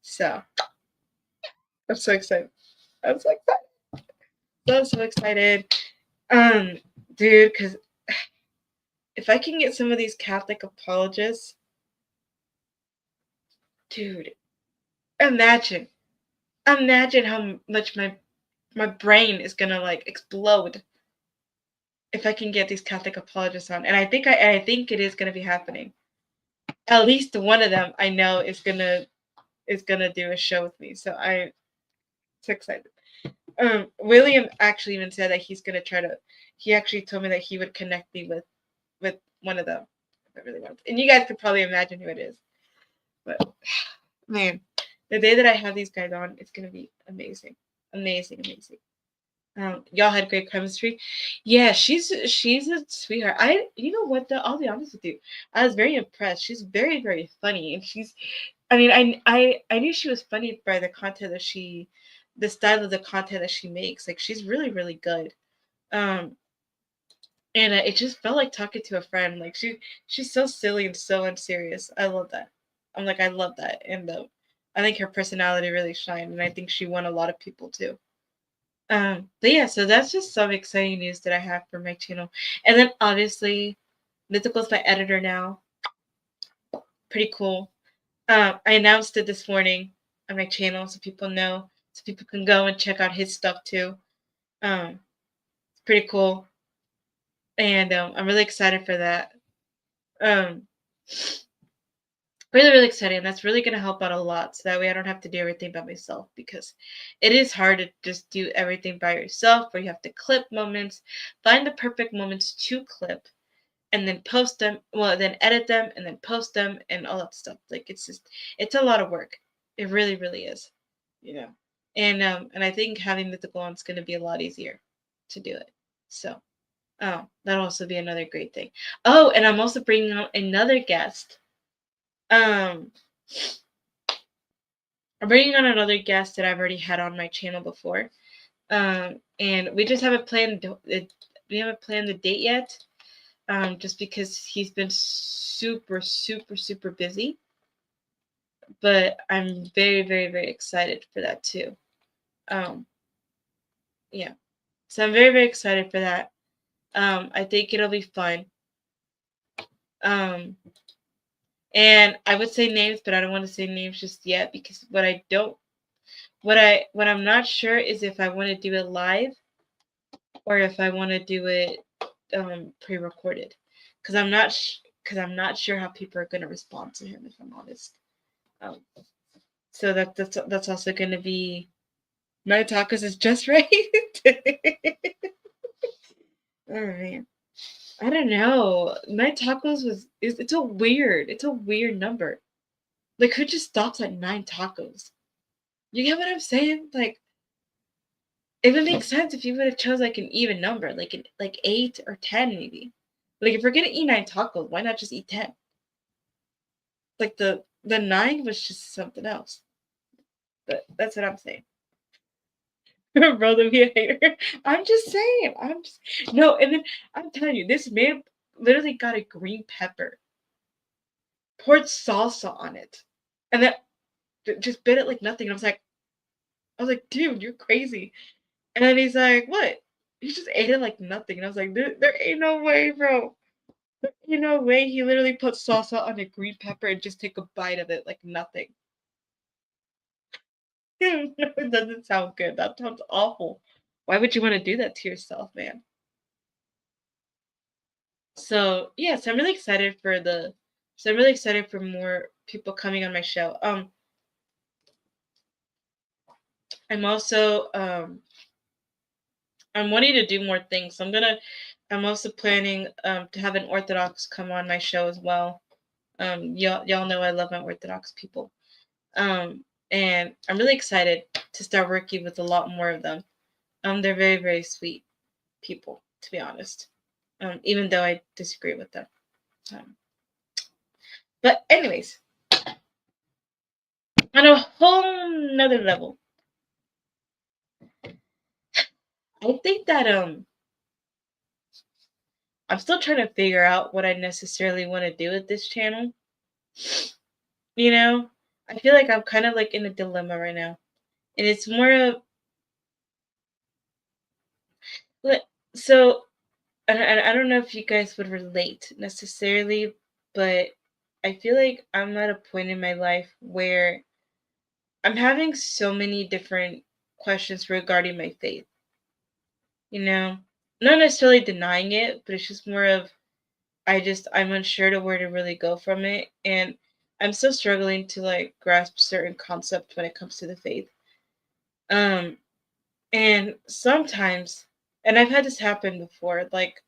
So I'm so excited. I'm so excited, dude. Because if I can get some of these Catholic apologists, dude, imagine how much my brain is gonna like explode if I can get these Catholic apologists on. And I think it is gonna be happening. At least one of them I know is gonna do a show with me. So I'm so excited. William actually even said that he's gonna try to. He actually told me that he would connect me with one of them if I really want. And you guys could probably imagine who it is. But man, the day that I have these guys on, it's gonna be amazing. Y'all had great chemistry. Yeah, she's a sweetheart. I'll be honest with you. I was very impressed. She's very, very funny, and I knew she was funny by the style of the content that she makes. Like she's really, really good. And it just felt like talking to a friend. Like she's so silly and so unserious. I love that. I love that, and I think her personality really shined, and I think she won a lot of people too. But yeah, so that's just some exciting news that I have for my channel. And then obviously, Mythical's my editor now. Pretty cool. I announced it this morning on my channel so people know, so people can go and check out his stuff too. It's pretty cool. And I'm really excited for that. Really, really exciting. And that's really going to help out a lot. So that way I don't have to do everything by myself, because it is hard to just do everything by yourself, where you have to clip moments, find the perfect moments to clip, and then post them. Well, then edit them and then post them and all that stuff. Like it's a lot of work. It really, really is. And I think having Mythical on is going to be a lot easier to do it. So that'll also be another great thing. Oh, and I'm also bringing on another guest. I'm bringing on another guest that I've already had on my channel before, and we just haven't planned. We haven't planned the date yet, just because he's been super, super, super busy. but I'm very, very, very excited for that too. Yeah. So I'm very, very excited for that. I think it'll be fun. Um, and I would say names, but I don't want to say names just yet because what I'm not sure is if I want to do it live or if I want to do it pre-recorded, because I'm not sure how people are going to respond to him, if I'm honest. Um, so that's also going to be my tacos is just right. Oh man, I don't know. My tacos it's a weird number. Like who just stops at 9 tacos? You get what I'm saying? Like it would make sense if you would have chose like an even number, like 8 or 10 maybe. Like if we're gonna eat 9 tacos, why not just eat 10? Like the 9 was just something else. But that's what I'm saying. Brother, be a hater. I'm just saying. No, and then I'm telling you, this man literally got a green pepper, poured salsa on it, and then just bit it like nothing. And I was like, dude, you're crazy. And then he's like, what? He just ate it like nothing. And I was like, there ain't no way, bro. There ain't no way he literally put salsa on a green pepper and just take a bite of it like nothing. It doesn't sound good. That sounds awful. Why would you want to do that to yourself, man? So yes, I'm really excited for more people coming on my show. I'm also I'm wanting to do more things. So I'm also planning to have an Orthodox come on my show as well. Y'all know I love my Orthodox people. And I'm really excited to start working with a lot more of them. They're very, very sweet people, to be honest. Even though I disagree with them. But anyways, on a whole nother level, I think that I'm still trying to figure out what I necessarily want to do with this channel. You know, I feel like I'm kind of like in a dilemma right now, and it's more of so. I don't know if you guys would relate necessarily, but I feel like I'm at a point in my life where I'm having so many different questions regarding my faith. You know, not necessarily denying it, but it's just more of I'm unsure to where to really go from it, and I'm still struggling to like grasp certain concepts when it comes to the faith. Um, and sometimes, and I've had this happen before, like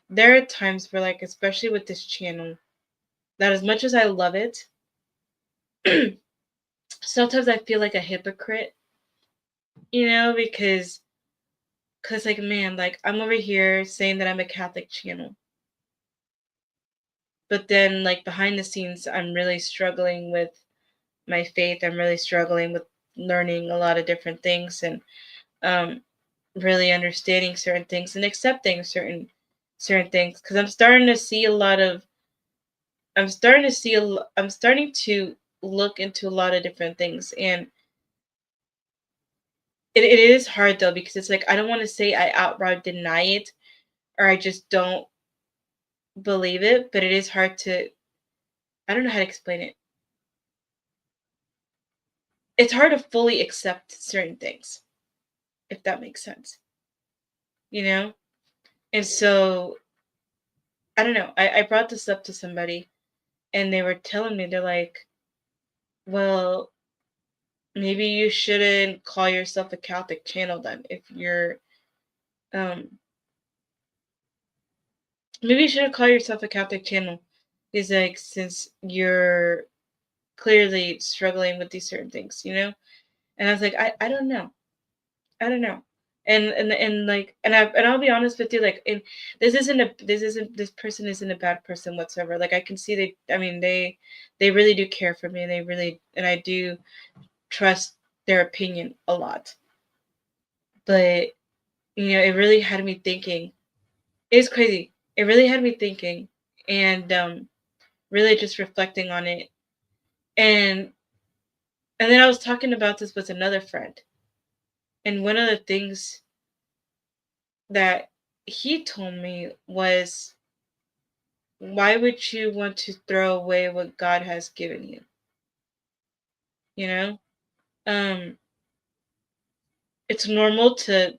there are times where like especially with this channel, that as much as I love it, sometimes I feel like a hypocrite, because like man, like I'm over here saying that I'm a Catholic channel, but then like behind the scenes I'm really struggling with my faith. I'm really struggling with learning a lot of different things and um really understanding certain things and accepting certain things, because I'm starting to look into a lot of different things, and it is hard though, because it's like I don't want to say I outright deny it or I just don't believe it, but it is hard to, I don't know how to explain it. It's hard to fully accept certain things, if that makes sense. You know? And so I don't know. I brought this up to somebody and they were telling me, they're like, well, maybe you shouldn't call yourself a Catholic channel then if you're um maybe you shouldn't call yourself a Catholic channel. Is like since you're clearly struggling with these certain things. And I was like, I don't know. I don't know. And like and I'll be honest with you, like this person isn't a bad person whatsoever. Like I can see they really do care for me, and I do trust their opinion a lot. But it really had me thinking. It's crazy. It really had me thinking and really just reflecting on it. And And then I was talking about this with another friend. And one of the things that he told me was, why would you want to throw away what God has given you? You know? Um, it's normal to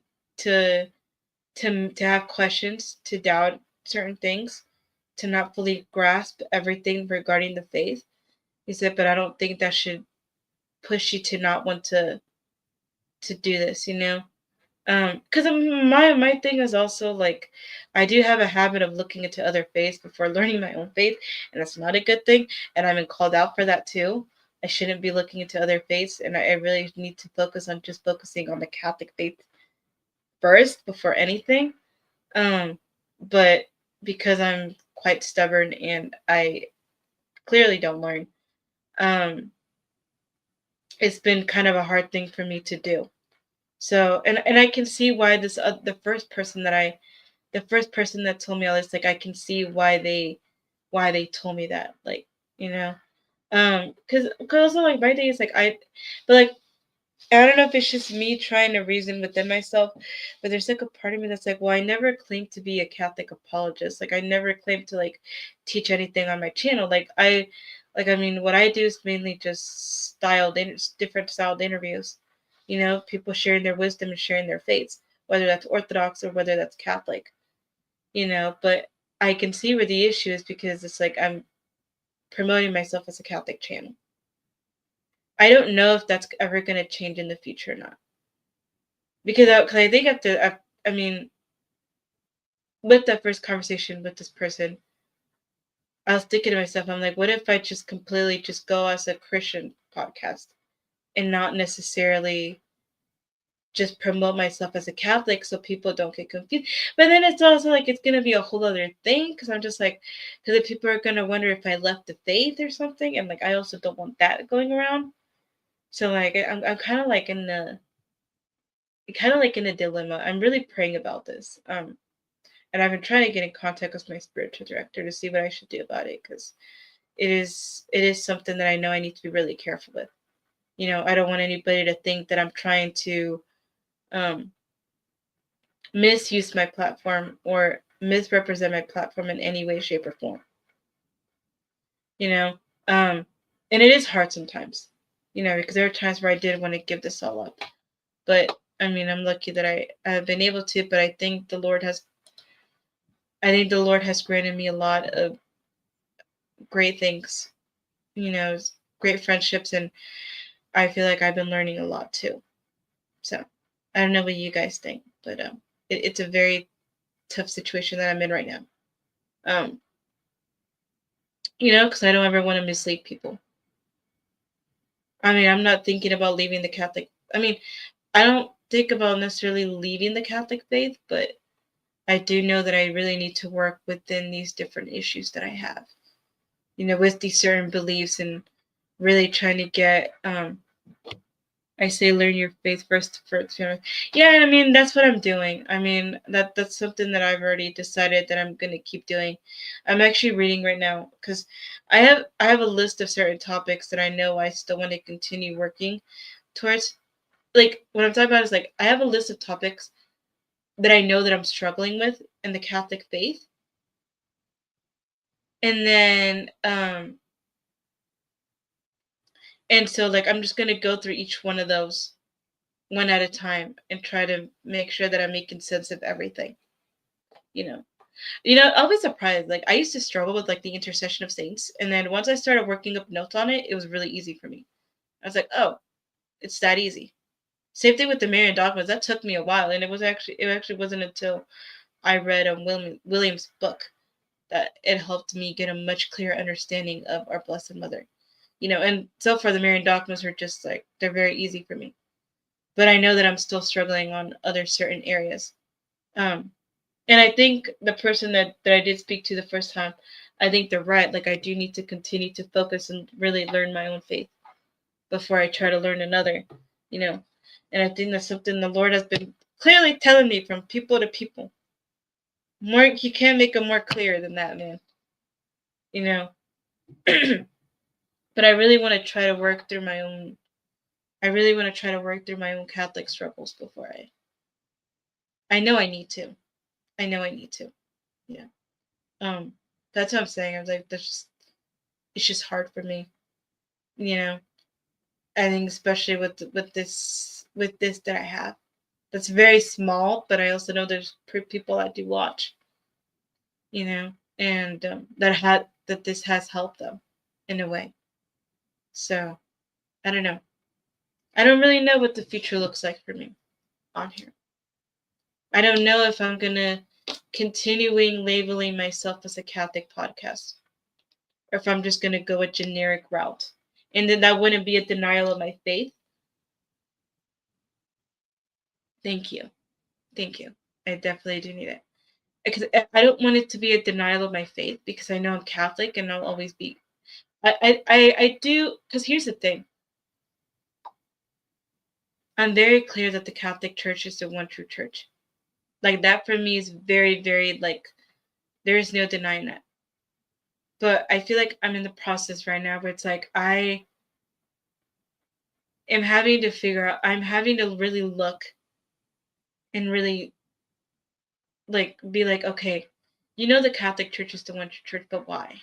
to have questions, to doubt certain things, to not fully grasp everything regarding the faith. He said, but I don't think that should push you to not want to do this, you know? Because my thing is also like, I do have a habit of looking into other faiths before learning my own faith, and that's not a good thing. And I've been called out for that too. I shouldn't be looking into other faiths, and I really need to focus on just focusing on the Catholic faith first before anything. Um, but because I'm quite stubborn and I clearly don't learn, um, it's been kind of a hard thing for me to do. So, and I can see why this the first person that told me all this, like I can see why they told me that, like, you know, because also like my thing is like but like I don't know if it's just me trying to reason within myself, but there's like a part of me that's like, well, I never claimed to be a Catholic apologist. Like I never claimed to like teach anything on my channel. I mean, what I do is mainly just different styled interviews. You know, people sharing their wisdom and sharing their faiths, whether that's Orthodox or whether that's Catholic. You know, but I can see where the issue is because it's like I'm promoting myself as a Catholic channel. I don't know if that's ever going to change in the future or not. Because I think I mean, with that first conversation with this person, I was thinking to myself, I'm like, what if I just completely just go as a Christian podcast and not necessarily just promote myself as a Catholic so people don't get confused? But then it's also like it's gonna be a whole other thing because I'm just like, because if people are gonna wonder if I left the faith or something, and like I also don't want that going around. So like I'm kind of like in a dilemma. I'm really praying about this. And I've been trying to get in contact with my spiritual director to see what I should do about it because it is something that I know I need to be really careful with. You know, I don't want anybody to think that I'm trying to um, misuse my platform or misrepresent my platform in any way, shape, or form. You know, and it is hard sometimes. You know, because there are times where I did want to give this all up, but I mean, I'm lucky that I have been able to. But I think the Lord has granted me a lot of great things, you know, great friendships, and I feel like I've been learning a lot too. So I don't know what you guys think, but it's a very tough situation that I'm in right now. Um, you know, because I don't ever want to mislead people. I mean, I'm not thinking about leaving the Catholic. I mean, I don't think about necessarily leaving the Catholic faith, but I do know that I really need to work within these different issues that I have. You know, with these certain beliefs and really trying to get I say learn your faith first. Yeah, I mean that's what I'm doing. I mean that's something that I've already decided that I'm gonna keep doing. I'm actually reading right now because I have a list of certain topics that I know I still want to continue working towards. Like what I'm talking about is like I have a list of topics that I know that I'm struggling with in the Catholic faith, and then and so like I'm just gonna go through each one of those one at a time and try to make sure that I'm making sense of everything. You know. I'll be surprised. Like I used to struggle with like the intercession of saints, and then once I started working up notes on it, it was really easy for me. I was like, oh, it's that easy. Same thing with the Marian dogmas. That took me a while, and it actually wasn't until I read William's book that it helped me get a much clearer understanding of our Blessed Mother. And so far the Marian dogmas are just like they're very easy for me, but I know that I'm still struggling on other certain areas. Um, And I think the person that I did speak to the first time, I think they're right. Like I do need to continue to focus and really learn my own faith before I try to learn another, you know. And I think that's something the Lord has been clearly telling me from people to people. More you can't make it more clear than that, man. You know. But I really want to try to work through my own I really want to try to work through my own Catholic struggles before I know I need to. I know I need to. Yeah. That's what I'm saying. I was like, it's just hard for me. You know, I think especially with this that I have. That's very small, but I also know there's people that do watch. You know, and that this has helped them in a way. So I don't know. I don't really know what the future looks like for me on here. I don't know if I'm gonna continuing labeling myself as a Catholic podcast, or if I'm just gonna go a generic route, and then that wouldn't be a denial of my faith. Thank you, thank you. I definitely do need it because I don't want it to be a denial of my faith because I know I'm Catholic and I'll always be. I do because here's the thing. I'm very clear that the Catholic Church is the one true church. Like that for me is very, very like there is no denying that. But I feel like I'm in the process right now where it's like I am having to figure out I'm having to really look and really like be like, okay, you know the Catholic Church is the one true church, but why?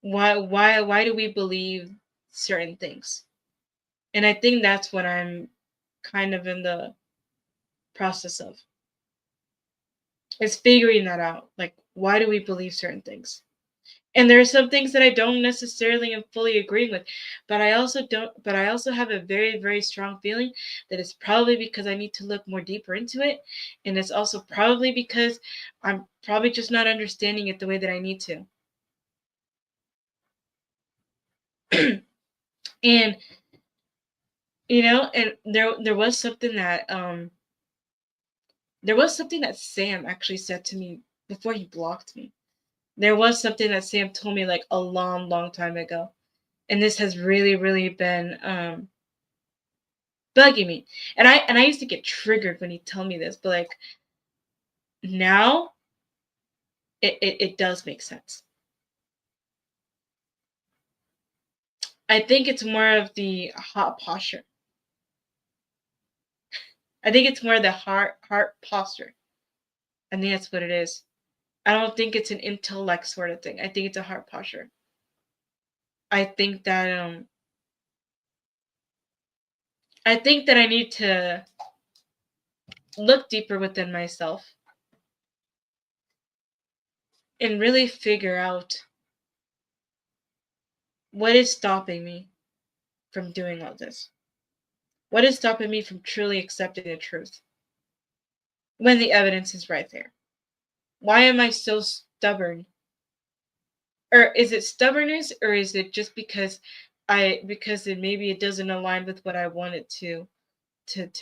Why do we believe certain things? And I think that's what I'm kind of in the process of. Is figuring that out. Like why do we believe certain things? And there are some things that I don't necessarily am fully agreeing with, but I also have a very, very strong feeling that it's probably because I need to look more deeper into it, and it's also probably because I'm probably just not understanding it the way that I need to. And and there was something that Sam actually said to me before he blocked me. There was something that Sam told me like a long, long time ago. And this has really, really been bugging me. And I used to get triggered when he'd tell me this, but like now it does make sense. I think it's more of the heart posture. I think it's more the heart posture. I think that's what it is. I don't think it's an intellect sort of thing. I think it's a heart posture. I think that I need to look deeper within myself and really figure out what is stopping me from doing all this. What is stopping me from truly accepting the truth when the evidence is right there? Why am I so stubborn? Or is it stubbornness, or is it just because maybe it doesn't align with what I want it to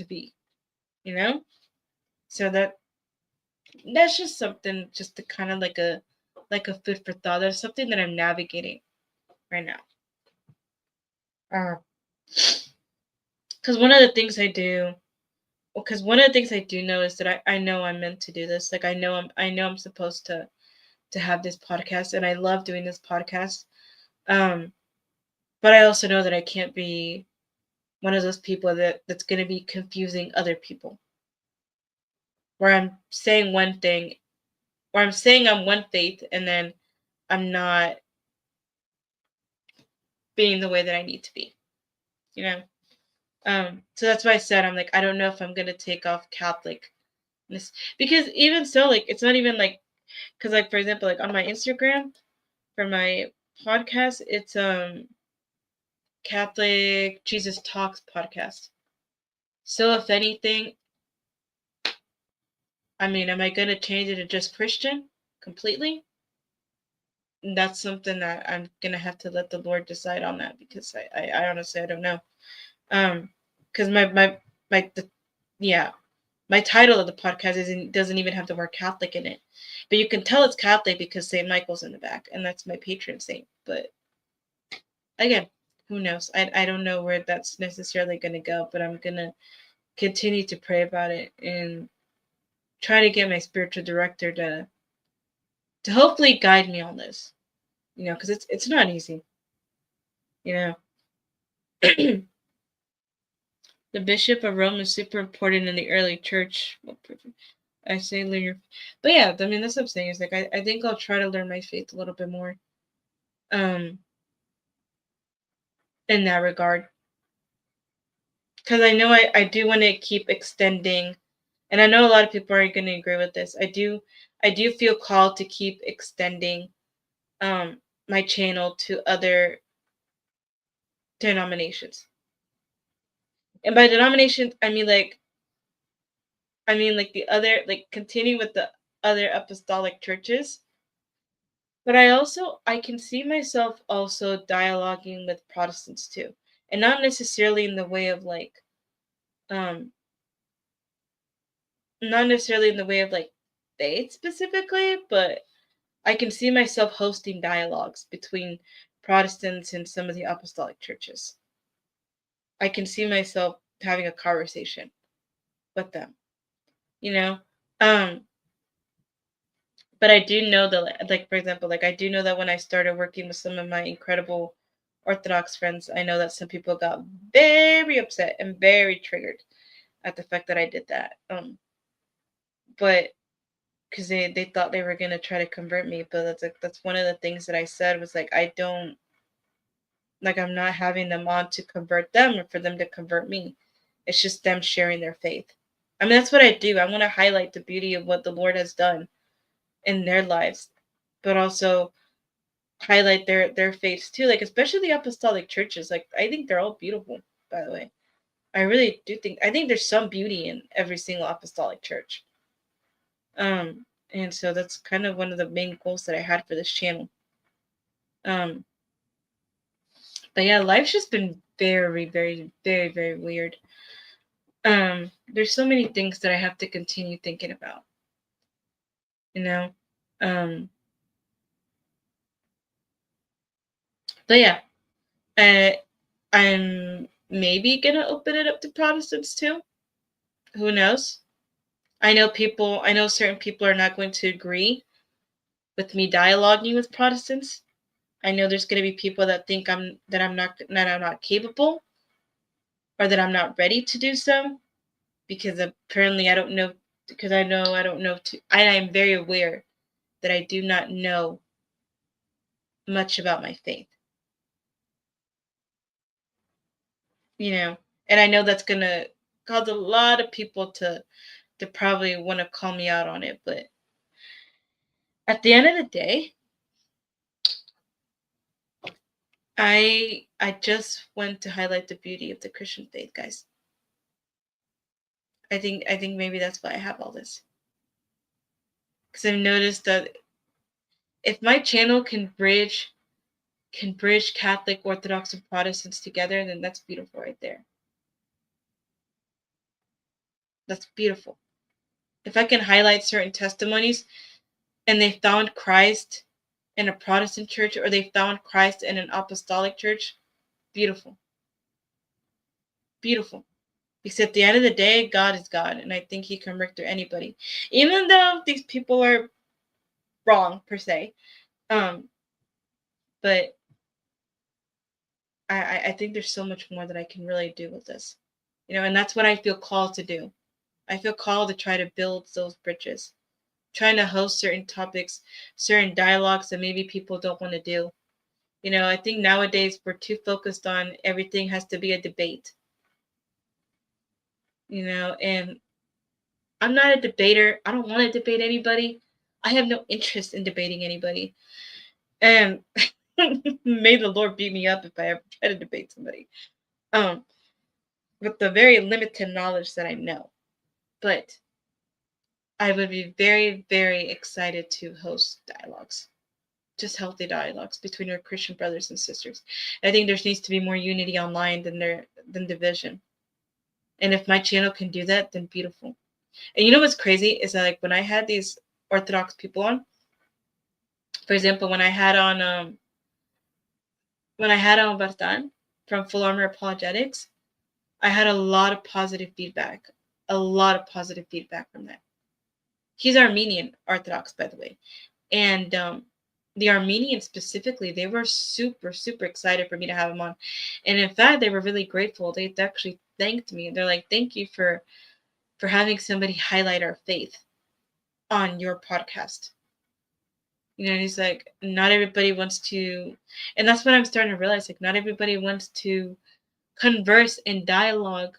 be, you know? So that's just something, just to kind of like a food for thought. That's something that I'm navigating right now. Because one of the things I do, because one of the things I do know is that I know I'm meant to do this. Like I know I'm supposed to have this podcast, and I love doing this podcast. But I also know that I can't be one of those people that's going to be confusing other people. Where I'm saying one thing, or I'm saying I'm one faith, and then I'm not being the way that I need to be. You know? So that's why I said I'm like, I don't know if I'm gonna take off Catholic. Because even so, like it's not even like, because like for example, like on my Instagram for my podcast, it's Catholic Jesus Talks podcast. So if anything, I mean, am I gonna change it to just Christian completely? That's something that I'm gonna have to let the Lord decide on that, because I honestly I don't know. Because my title of the podcast doesn't even have the word Catholic in it, but you can tell it's Catholic because Saint Michael's in the back, and that's my patron saint. But again, who knows? I don't know where that's necessarily going to go, but I'm gonna continue to pray about it and try to get my spiritual director to hopefully guide me on this. Because it's not easy. You know. The Bishop of Rome is super important in the early church. I say learn your, but yeah, I mean that's what I'm saying. Is like I think I'll try to learn my faith a little bit more, in that regard, because I know I do want to keep extending, and I know a lot of people are going to agree with this. I do feel called to keep extending, my channel to other denominations, and by denominations I mean like the other, like continue with the other apostolic churches. But I can see myself also dialoguing with Protestants too. And not necessarily in the way of um not necessarily in the way of faith specifically, but I can see myself hosting dialogues between Protestants and some of the apostolic churches. I can see myself having a conversation with them, you know? Um but I do know that, like, for example, like I do know that when I started working with some of my incredible Orthodox friends, I know that some people got very upset and very triggered at the fact that I did that. But because they thought they were gonna try to convert me, but that's one of the things that I said was like I don't, like, I'm not having them on to convert them or for them to convert me. It's just them sharing their faith. I mean, that's what I do. I want to highlight the beauty of what the Lord has done in their lives, but also highlight their faiths too. Like especially the apostolic churches. Like I think they're all beautiful, by the way. I really do think, I think there's some beauty in every single apostolic church. And so that's kind of one of the main goals that I had for this channel. Um, but yeah, life's just been very, very, very, very weird. There's so many things that I have to continue thinking about, you know. Um, but yeah, uh, I'm maybe gonna open it up to Protestants too. Who knows? I know certain people are not going to agree with me dialoguing with Protestants. I know there's going to be people that think I'm not capable, or that I'm not ready to do so, because apparently I don't know, because I don't know I am very aware that I do not know much about my faith, you know. And I know that's going to cause a lot of people to probably want to call me out on it, but at the end of the day, I just want to highlight the beauty of the Christian faith, guys. I think maybe that's why I have all this. Because I've noticed that if my channel can bridge Catholic, Orthodox, and Protestants together, then that's beautiful right there. That's beautiful. If I can highlight certain testimonies and they found Christ in a Protestant church, or they found Christ in an apostolic church, beautiful. Beautiful. Because at the end of the day, God is God, and I think He can work through anybody, even though these people are wrong per se. Um, but I think there's so much more that I can really do with this, and that's what I feel called to do. I feel called to try to build those bridges, trying to host certain topics, certain dialogues that maybe people don't want to do. I think nowadays we're too focused on everything has to be a debate, and I'm not a debater. I don't want to debate anybody. I have no interest in debating anybody. And may the Lord beat me up if I ever try to debate somebody. Um, with the very limited knowledge that I know. But I would be very, very excited to host dialogues. Just healthy dialogues between our Christian brothers and sisters. I think there needs to be more unity online than division. And if my channel can do that, then beautiful. And you know what's crazy is that, like, when I had these Orthodox people on, for example, when I had on Vartan from Full Armor Apologetics, I had a lot of positive feedback. A lot of positive feedback from that. He's Armenian Orthodox, by the way. And the Armenians specifically, they were super, super excited for me to have him on. And in fact, they were really grateful. They actually thanked me. They're like, thank you for having somebody highlight our faith on your podcast. And he's like, not everybody wants to, and that's what I'm starting to realize, like, not everybody wants to converse and dialogue,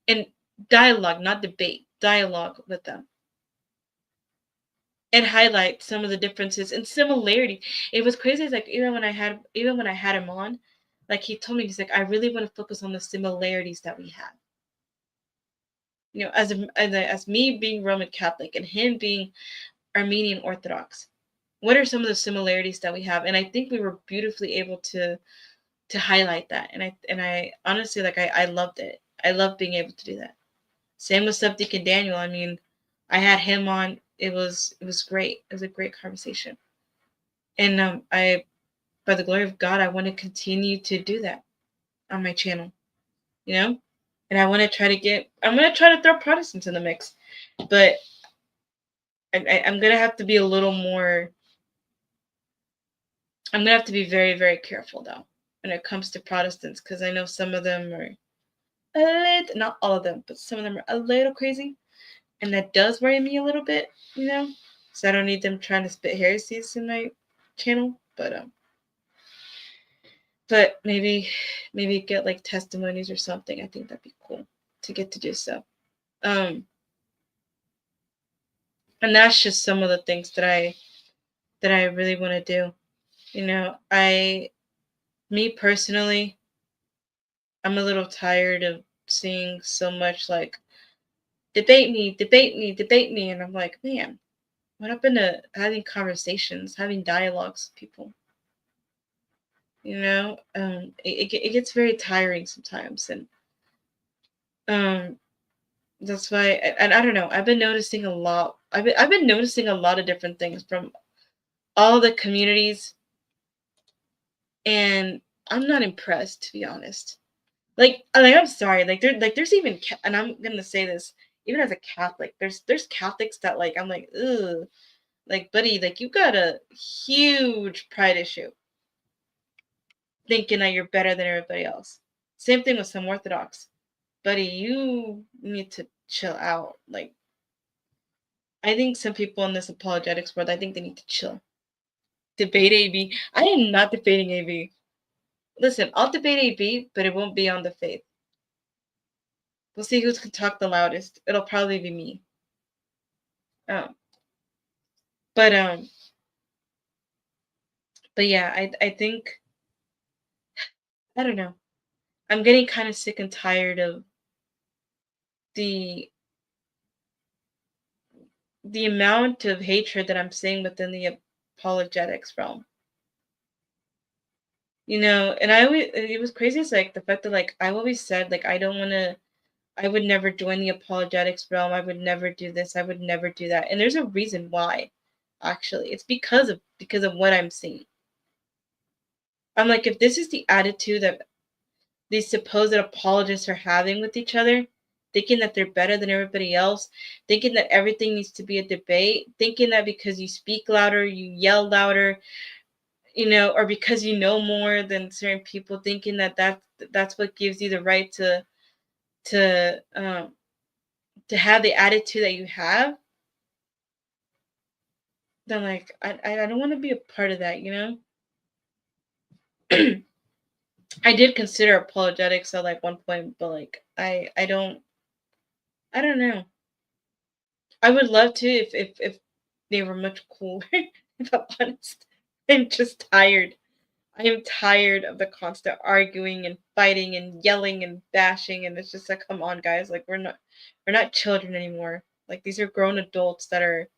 not debate, dialogue with them, and highlight some of the differences and similarity. It was crazy. It's like, even when I had him on, like, he told me, he's like, I really want to focus on the similarities that we have. As me being Roman Catholic and him being Armenian Orthodox, what are some of the similarities that we have? And I think we were beautifully able to highlight that. And I honestly, like, I loved it. I loved being able to do that. Same with Subdeacon Daniel. I mean, I had him on. It was great. It was a great conversation. And by the glory of God, I want to continue to do that on my channel. And I want to try to throw Protestants in the mix, but I'm gonna have to be a little more. I'm gonna have to be very, very careful though when it comes to Protestants, because I know some of them are not all of them, but some of them are a little crazy, and that does worry me a little bit. So I don't need them trying to spit heresies in my channel, but maybe get like testimonies or something. I think that'd be cool to get to do so. And that's just some of the things that I really want to do. Me personally, I'm a little tired of seeing so much like debate me, and I'm like, man, what happened to having conversations, having dialogues with people? It gets very tiring sometimes, and that's why. And I don't know. I've been noticing a lot. I've been noticing a lot of different things from all the communities, and I'm not impressed, to be honest. Like I'm sorry. There's even, and I'm gonna say this, even as a Catholic, there's Catholics that, like, I'm like, ugh, like, buddy, like, you got a huge pride issue, thinking that you're better than everybody else. Same thing with some Orthodox, buddy. You need to chill out. Like, I think some people in this apologetics world, I think they need to chill. Debate AB. I am not debating AB. Listen, I'll debate AB, but it won't be on the faith. We'll see who can talk the loudest. It'll probably be me. But yeah, I think, I don't know. I'm getting kind of sick and tired of the amount of hatred that I'm seeing within the apologetics realm. And it was crazy. It's like the fact that, like, I've always said, like, I would never join the apologetics realm. I would never do this. I would never do that. And there's a reason why, actually. It's because of what I'm seeing. I'm like, if this is the attitude that these supposed apologists are having with each other, thinking that they're better than everybody else, thinking that everything needs to be a debate, thinking that because you speak louder, you yell louder, or because you know more than certain people, thinking that that's what gives you the right to have the attitude that you have, then, like, I don't want to be a part of that, I did consider apologetics at, like, one point, but, like, I don't know. I would love to if they were much cooler, if I'm honest. I'm just tired. I am tired of the constant arguing and fighting and yelling and bashing, and it's just like, come on, guys, like, we're not children anymore. Like, these are grown adults that are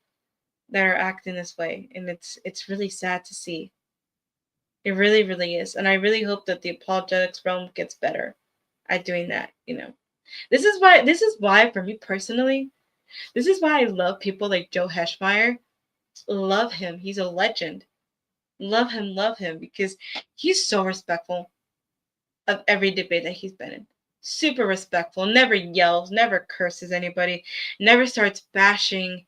acting this way, and it's really sad to see. It really, really is. And I really hope that the apologetics realm gets better at doing that. This is why for me personally, this is why I love people like Joe Heschmeyer. Love him. He's a legend. Love him, because he's so respectful of every debate that he's been in. Super respectful, never yells, never curses anybody, never starts bashing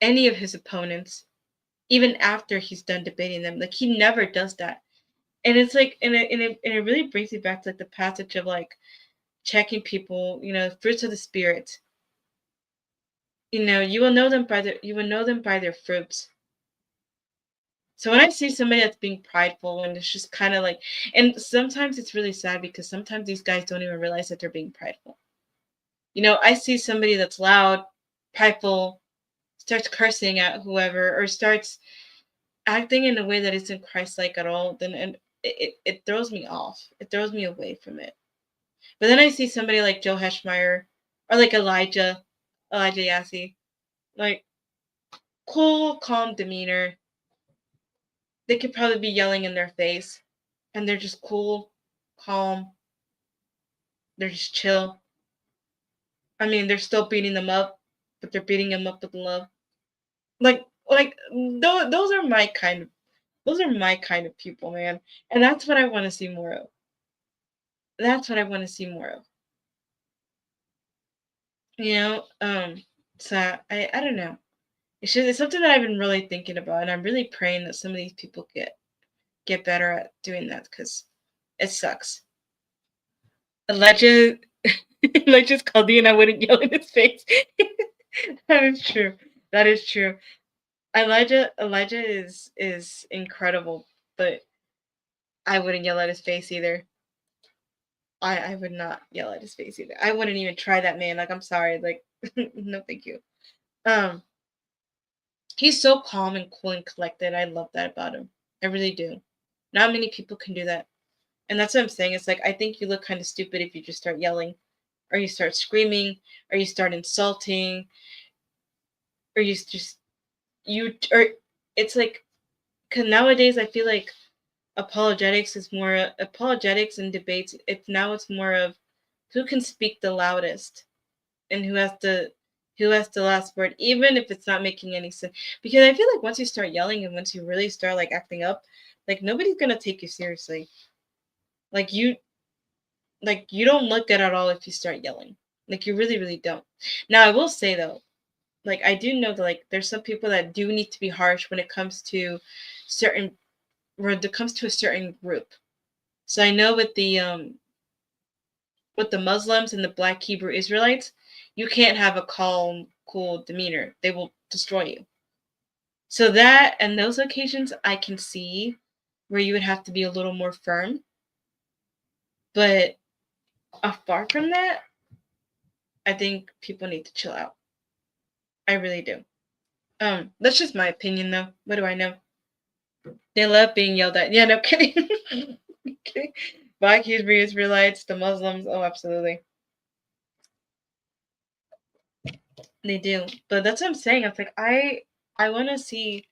any of his opponents, even after he's done debating them. Like, he never does that. And it's like, and it really brings me back to like the passage of like checking people, fruits of the spirit. You will know them by their fruits. So when I see somebody that's being prideful and it's just kind of like, and sometimes it's really sad because sometimes these guys don't even realize that they're being prideful. I see somebody that's loud, prideful, starts cursing at whoever, or starts acting in a way that isn't Christ-like at all, then it throws me off. It throws me away from it. But then I see somebody like Joe Heschmeyer or like Elijah Yassi, like cool, calm demeanor. They could probably be yelling in their face, and they're just cool, calm. They're just chill. I mean, they're still beating them up, but they're beating them up with love. Those are my kind of people, man. And that's what I want to see more of. That's what I want to see more of. You know, so I don't know. It's something that I've been really thinking about, and I'm really praying that some of these people get better at doing that because it sucks. Elijah Elijah's Chaldean, I wouldn't yell in his face. That is true. That is true. Elijah is incredible, but I wouldn't yell at his face either. I would not yell at his face either. I wouldn't even try that, man. Like, I'm sorry. Like, no, thank you. Um, he's so calm and cool and collected. I love that about him. I really do. Not many people can do that. And that's what I'm saying. It's like, I think you look kind of stupid if you just start yelling, or you start screaming, or you start insulting, or or it's like, because nowadays I feel like apologetics and debates. It's more of who can speak the loudest and who has the last word, even if it's not making any sense. Because I feel like once you start yelling and once you really start like acting up, like nobody's gonna take you seriously. Like you don't look good at all if you start yelling. Like you really, really don't. Now I will say though, like I do know that like there's some people that do need to be harsh when it comes to a certain group. So I know with the Muslims and the Black Hebrew Israelites, you can't have a calm, cool demeanor. They will destroy you. So that and those occasions I can see where you would have to be a little more firm. But apart from that, I think people need to chill out. I really do. That's just my opinion though. What do I know? They love being yelled at. Yeah, no kidding. Okay. Black Hebrew Israelites, the Muslims, oh absolutely. They do. But that's what I'm saying. It's like I wanna see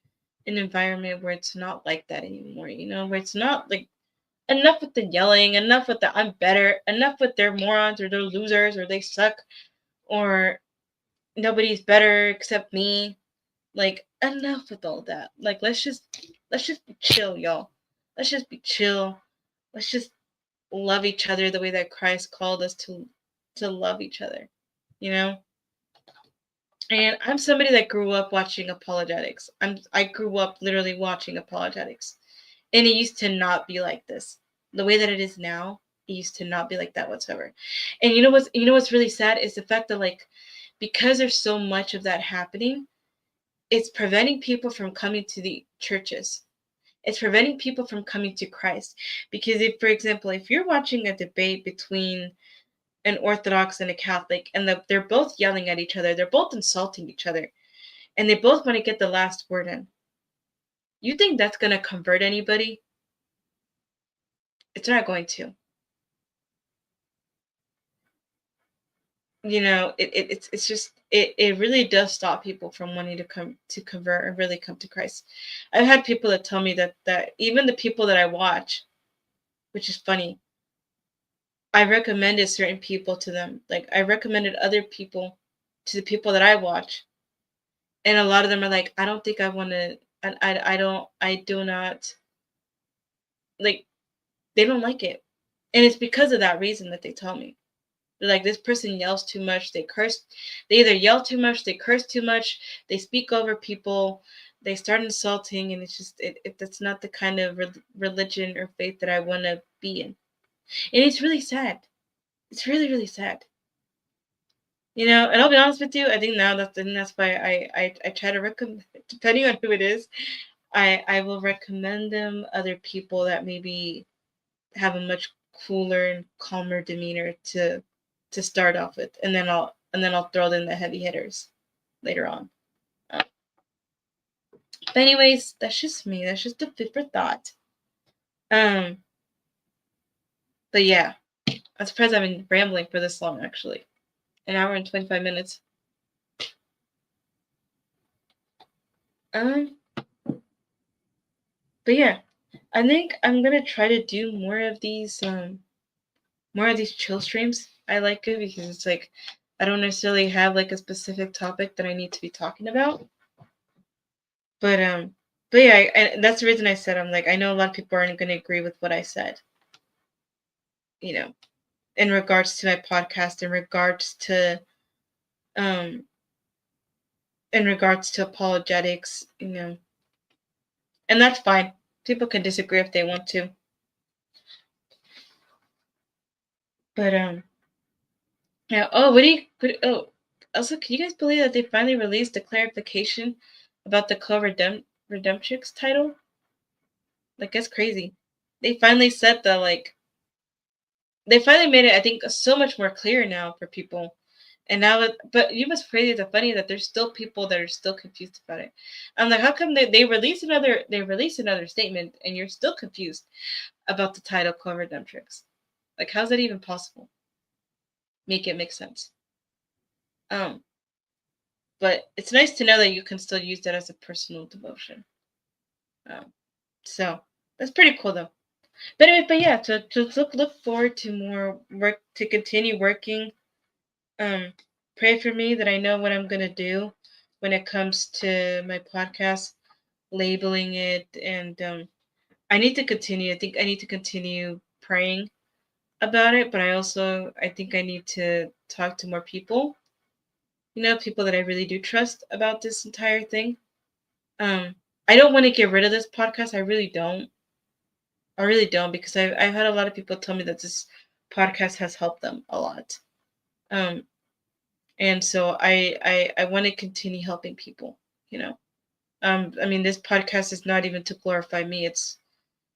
an environment where it's not like that anymore, where it's not like enough with the yelling, enough with the I'm better, enough with their morons or they're losers or they suck or nobody's better except me. Like enough with all that. Like let's just be chill, y'all. Let's just be chill. Let's just love each other the way that Christ called us to love each other. You know? And I'm somebody that grew up watching apologetics. I grew up literally watching apologetics. And it used to not be like this. The way that it is now, it used to not be like that whatsoever. And you know what's really sad is the fact that like because there's so much of that happening, it's preventing people from coming to the churches. It's preventing people from coming to Christ. Because if, for example, if you're watching a debate between an Orthodox and a Catholic, and they're both yelling at each other, they're both insulting each other, and they both want to get the last word in. You think that's going to convert anybody? It's not going to. It's just it really does stop people from wanting to convert and really come to Christ. I've had people that tell me that even the people that I watch, which is funny, I recommended certain people to them. Like I recommended other people to the people that I watch, and a lot of them are like, I don't think I want to. And I do not like. They don't like it, and it's because of that reason that they tell me. They're like, this person yells too much. They curse. They either yell too much. They curse too much. They speak over people. they start insulting, and it's just that's not the kind of religion or faith that I want to be in, and it's really sad. It's really, really sad. And I'll be honest with you. I think that's why I try to recommend, depending on who it is, I will recommend them other people that maybe have a much cooler and calmer demeanor to start off with, and then I'll throw in the heavy hitters later on. But anyways, that's just me. That's just a food for thought. But yeah, I'm surprised I've been rambling for this long. Actually, an hour and 25 minutes. But yeah, I think I'm gonna try to do more of these chill streams. I like it because it's like I don't necessarily have like a specific topic that I need to be talking about. But yeah, and that's the reason I said I'm like I know a lot of people aren't gonna agree with what I said. In regards to my podcast, in regards to apologetics, and that's fine. People can disagree if they want to. But yeah. Oh, also, can you guys believe that they finally released a clarification about the Co-Redemptrix title? Like, that's crazy. They finally said that, like, they finally made it, I think, so much more clear now for people. And now, but you must pray the funny that there's still people that are still confused about it. I'm like, how come they release another statement and you're still confused about the title Co-Redemptrix? Like, how's that even possible? Make it make sense. But it's nice to know that you can still use that as a personal devotion. So that's pretty cool though. But anyway, yeah, to look forward to more work, to continue working. Pray for me that I know what I'm gonna do when it comes to my podcast, labeling it, and I need to continue. I think I need to continue praying about it, but I think I need to talk to more people. People that I really do trust about this entire thing. I don't want to get rid of this podcast. I really don't. Because I've had a lot of people tell me that this podcast has helped them a lot. And so I want to continue helping people. I mean, this podcast is not even to glorify me. It's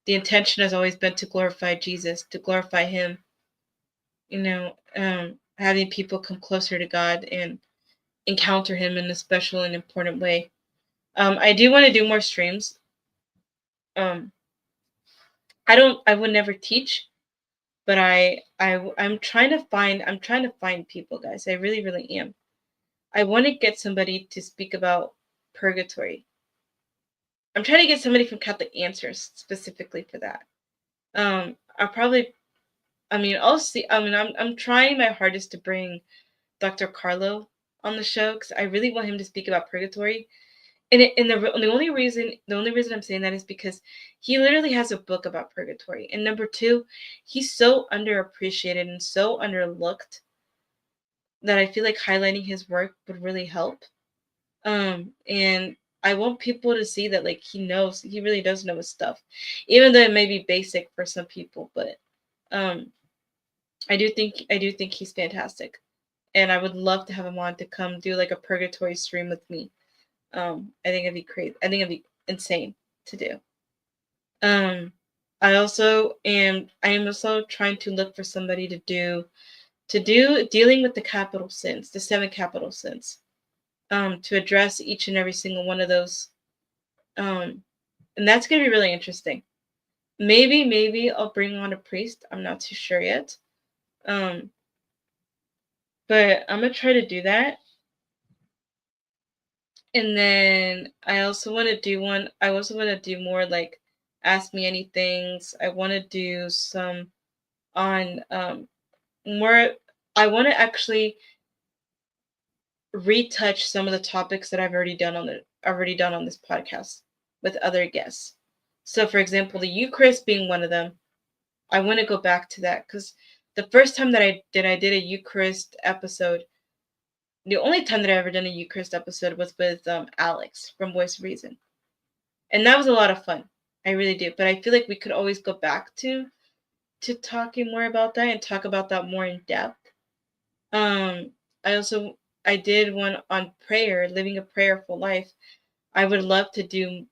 the intention has always been to glorify Jesus, to glorify Him. Having people come closer to God and encounter Him in a special and important way. I do want to do more streams. I would never teach, but I'm trying to find people, guys. I really, really am. I want to get somebody to speak about purgatory. I'm trying to get somebody from Catholic Answers specifically for that. I'll see. I'm trying my hardest to bring Dr. Carlo on the show because I really want him to speak about purgatory. And the only reason I'm saying that is because he literally has a book about purgatory. And number two, he's so underappreciated and so underlooked that I feel like highlighting his work would really help. And I want people to see that like he really does know his stuff, even though it may be basic for some people. But I do think he's fantastic, and I would love to have him on to come do like a purgatory stream with me. I think it'd be crazy. I think it'd be insane to do. I am also trying to look for somebody to do dealing with the capital sins, the 7 capital sins, to address each and every single one of those. And that's going to be really interesting. Maybe I'll bring on a priest. I'm not too sure yet. But I'm going to try to do that. And then I also want to do more like Ask Me Anythings. I want to do some on more. I want to actually retouch some of the topics that I've already done on this podcast with other guests. So, for example, the Eucharist being one of them. I want to go back to that because the first time that I did a Eucharist episode. The only time that I ever done a Eucharist episode was with Alex from Voice of Reason. And that was a lot of fun. I really do. But I feel like we could always go back to talking more about that and talk about that more in depth. Um, I did one on prayer, living a prayerful life. I would love to do.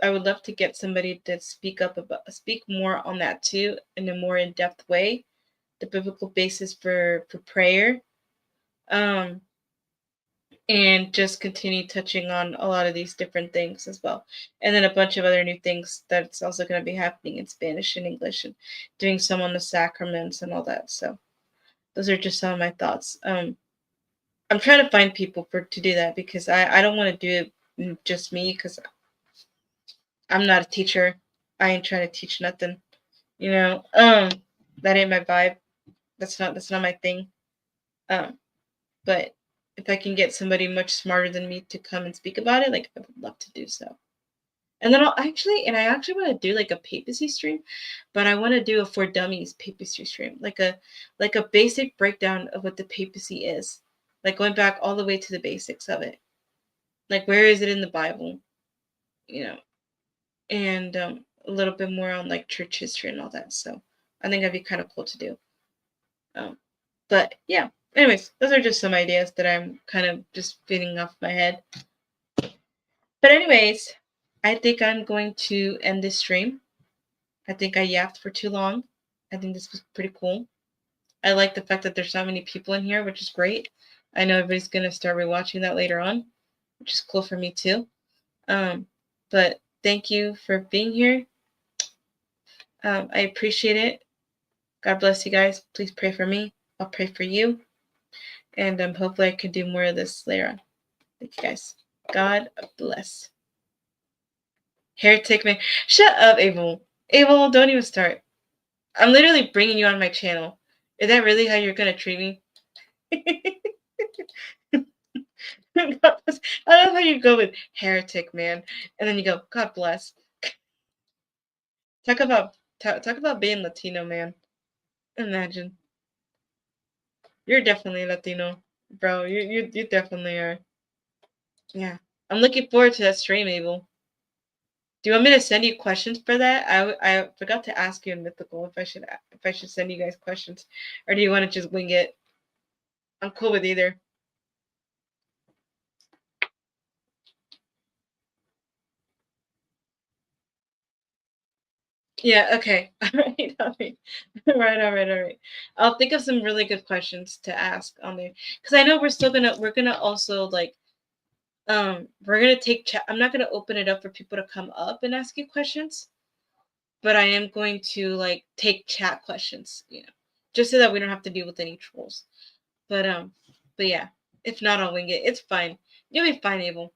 I would love to get somebody to speak more on that too in a more in depth way, the biblical basis for prayer, um, and just continue touching on a lot of these different things as well, and then a bunch of other new things that's also going to be happening in Spanish and English, and doing some on the sacraments and all that. So those are just some of my thoughts. I'm trying to find people to do that because I don't want to do it just me because I'm not a teacher. I ain't trying to teach nothing. You know, that ain't my vibe. That's not my thing. Um, but if I can get somebody much smarter than me to come and speak about it, like I would love to do so. And then I actually want to do like a papacy stream, but I want to do a for dummies papacy stream, like a basic breakdown of what the papacy is, like going back all the way to the basics of it, like where is it in the Bible, you know, and a little bit more on like church history and all that. So I think that'd be kind of cool to do. But yeah, anyways, those are just some ideas that I'm kind of just feeding off my head. But anyways, I think I'm going to end this stream. I think I yapped for too long. I think this was pretty cool. I like the fact that there's not many people in here, which is great. I know everybody's gonna start rewatching that later on, which is cool for me too. But thank you for being here. I appreciate it. God bless you guys. Please pray for me. I'll pray for you. And hopefully I can do more of this later on. Thank you guys. God bless. Heretic man. Shut up, Abel. Abel, don't even start. I'm literally bringing you on my channel. Is that really how you're going to treat me? I love how you go with heretic man. And then you go, God bless. Talk about being Latino, man. Imagine. You're definitely Latino, bro. You definitely are. Yeah. I'm looking forward to that stream, Abel. Do you want me to send you questions for that? I forgot to ask you in Mythical if I should send you guys questions, or do you want to just wing it? I'm cool with either. Yeah. Okay. All right. All right. All right. All right. I'll think of some really good questions to ask on there because I know we're gonna also like we're gonna take chat. I'm not gonna open it up for people to come up and ask you questions, but I am going to like take chat questions, just so that we don't have to deal with any trolls. But yeah, if not, I'll wing it. It's fine. You'll be fine, Abel.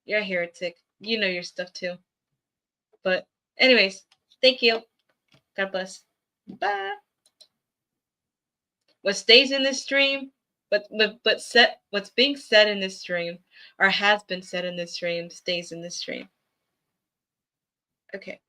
You're a heretic. You know your stuff too. But anyways, thank you. God bless. Bye. What stays in this stream, what's being said in this stream, or has been said in this stream, stays in this stream. Okay.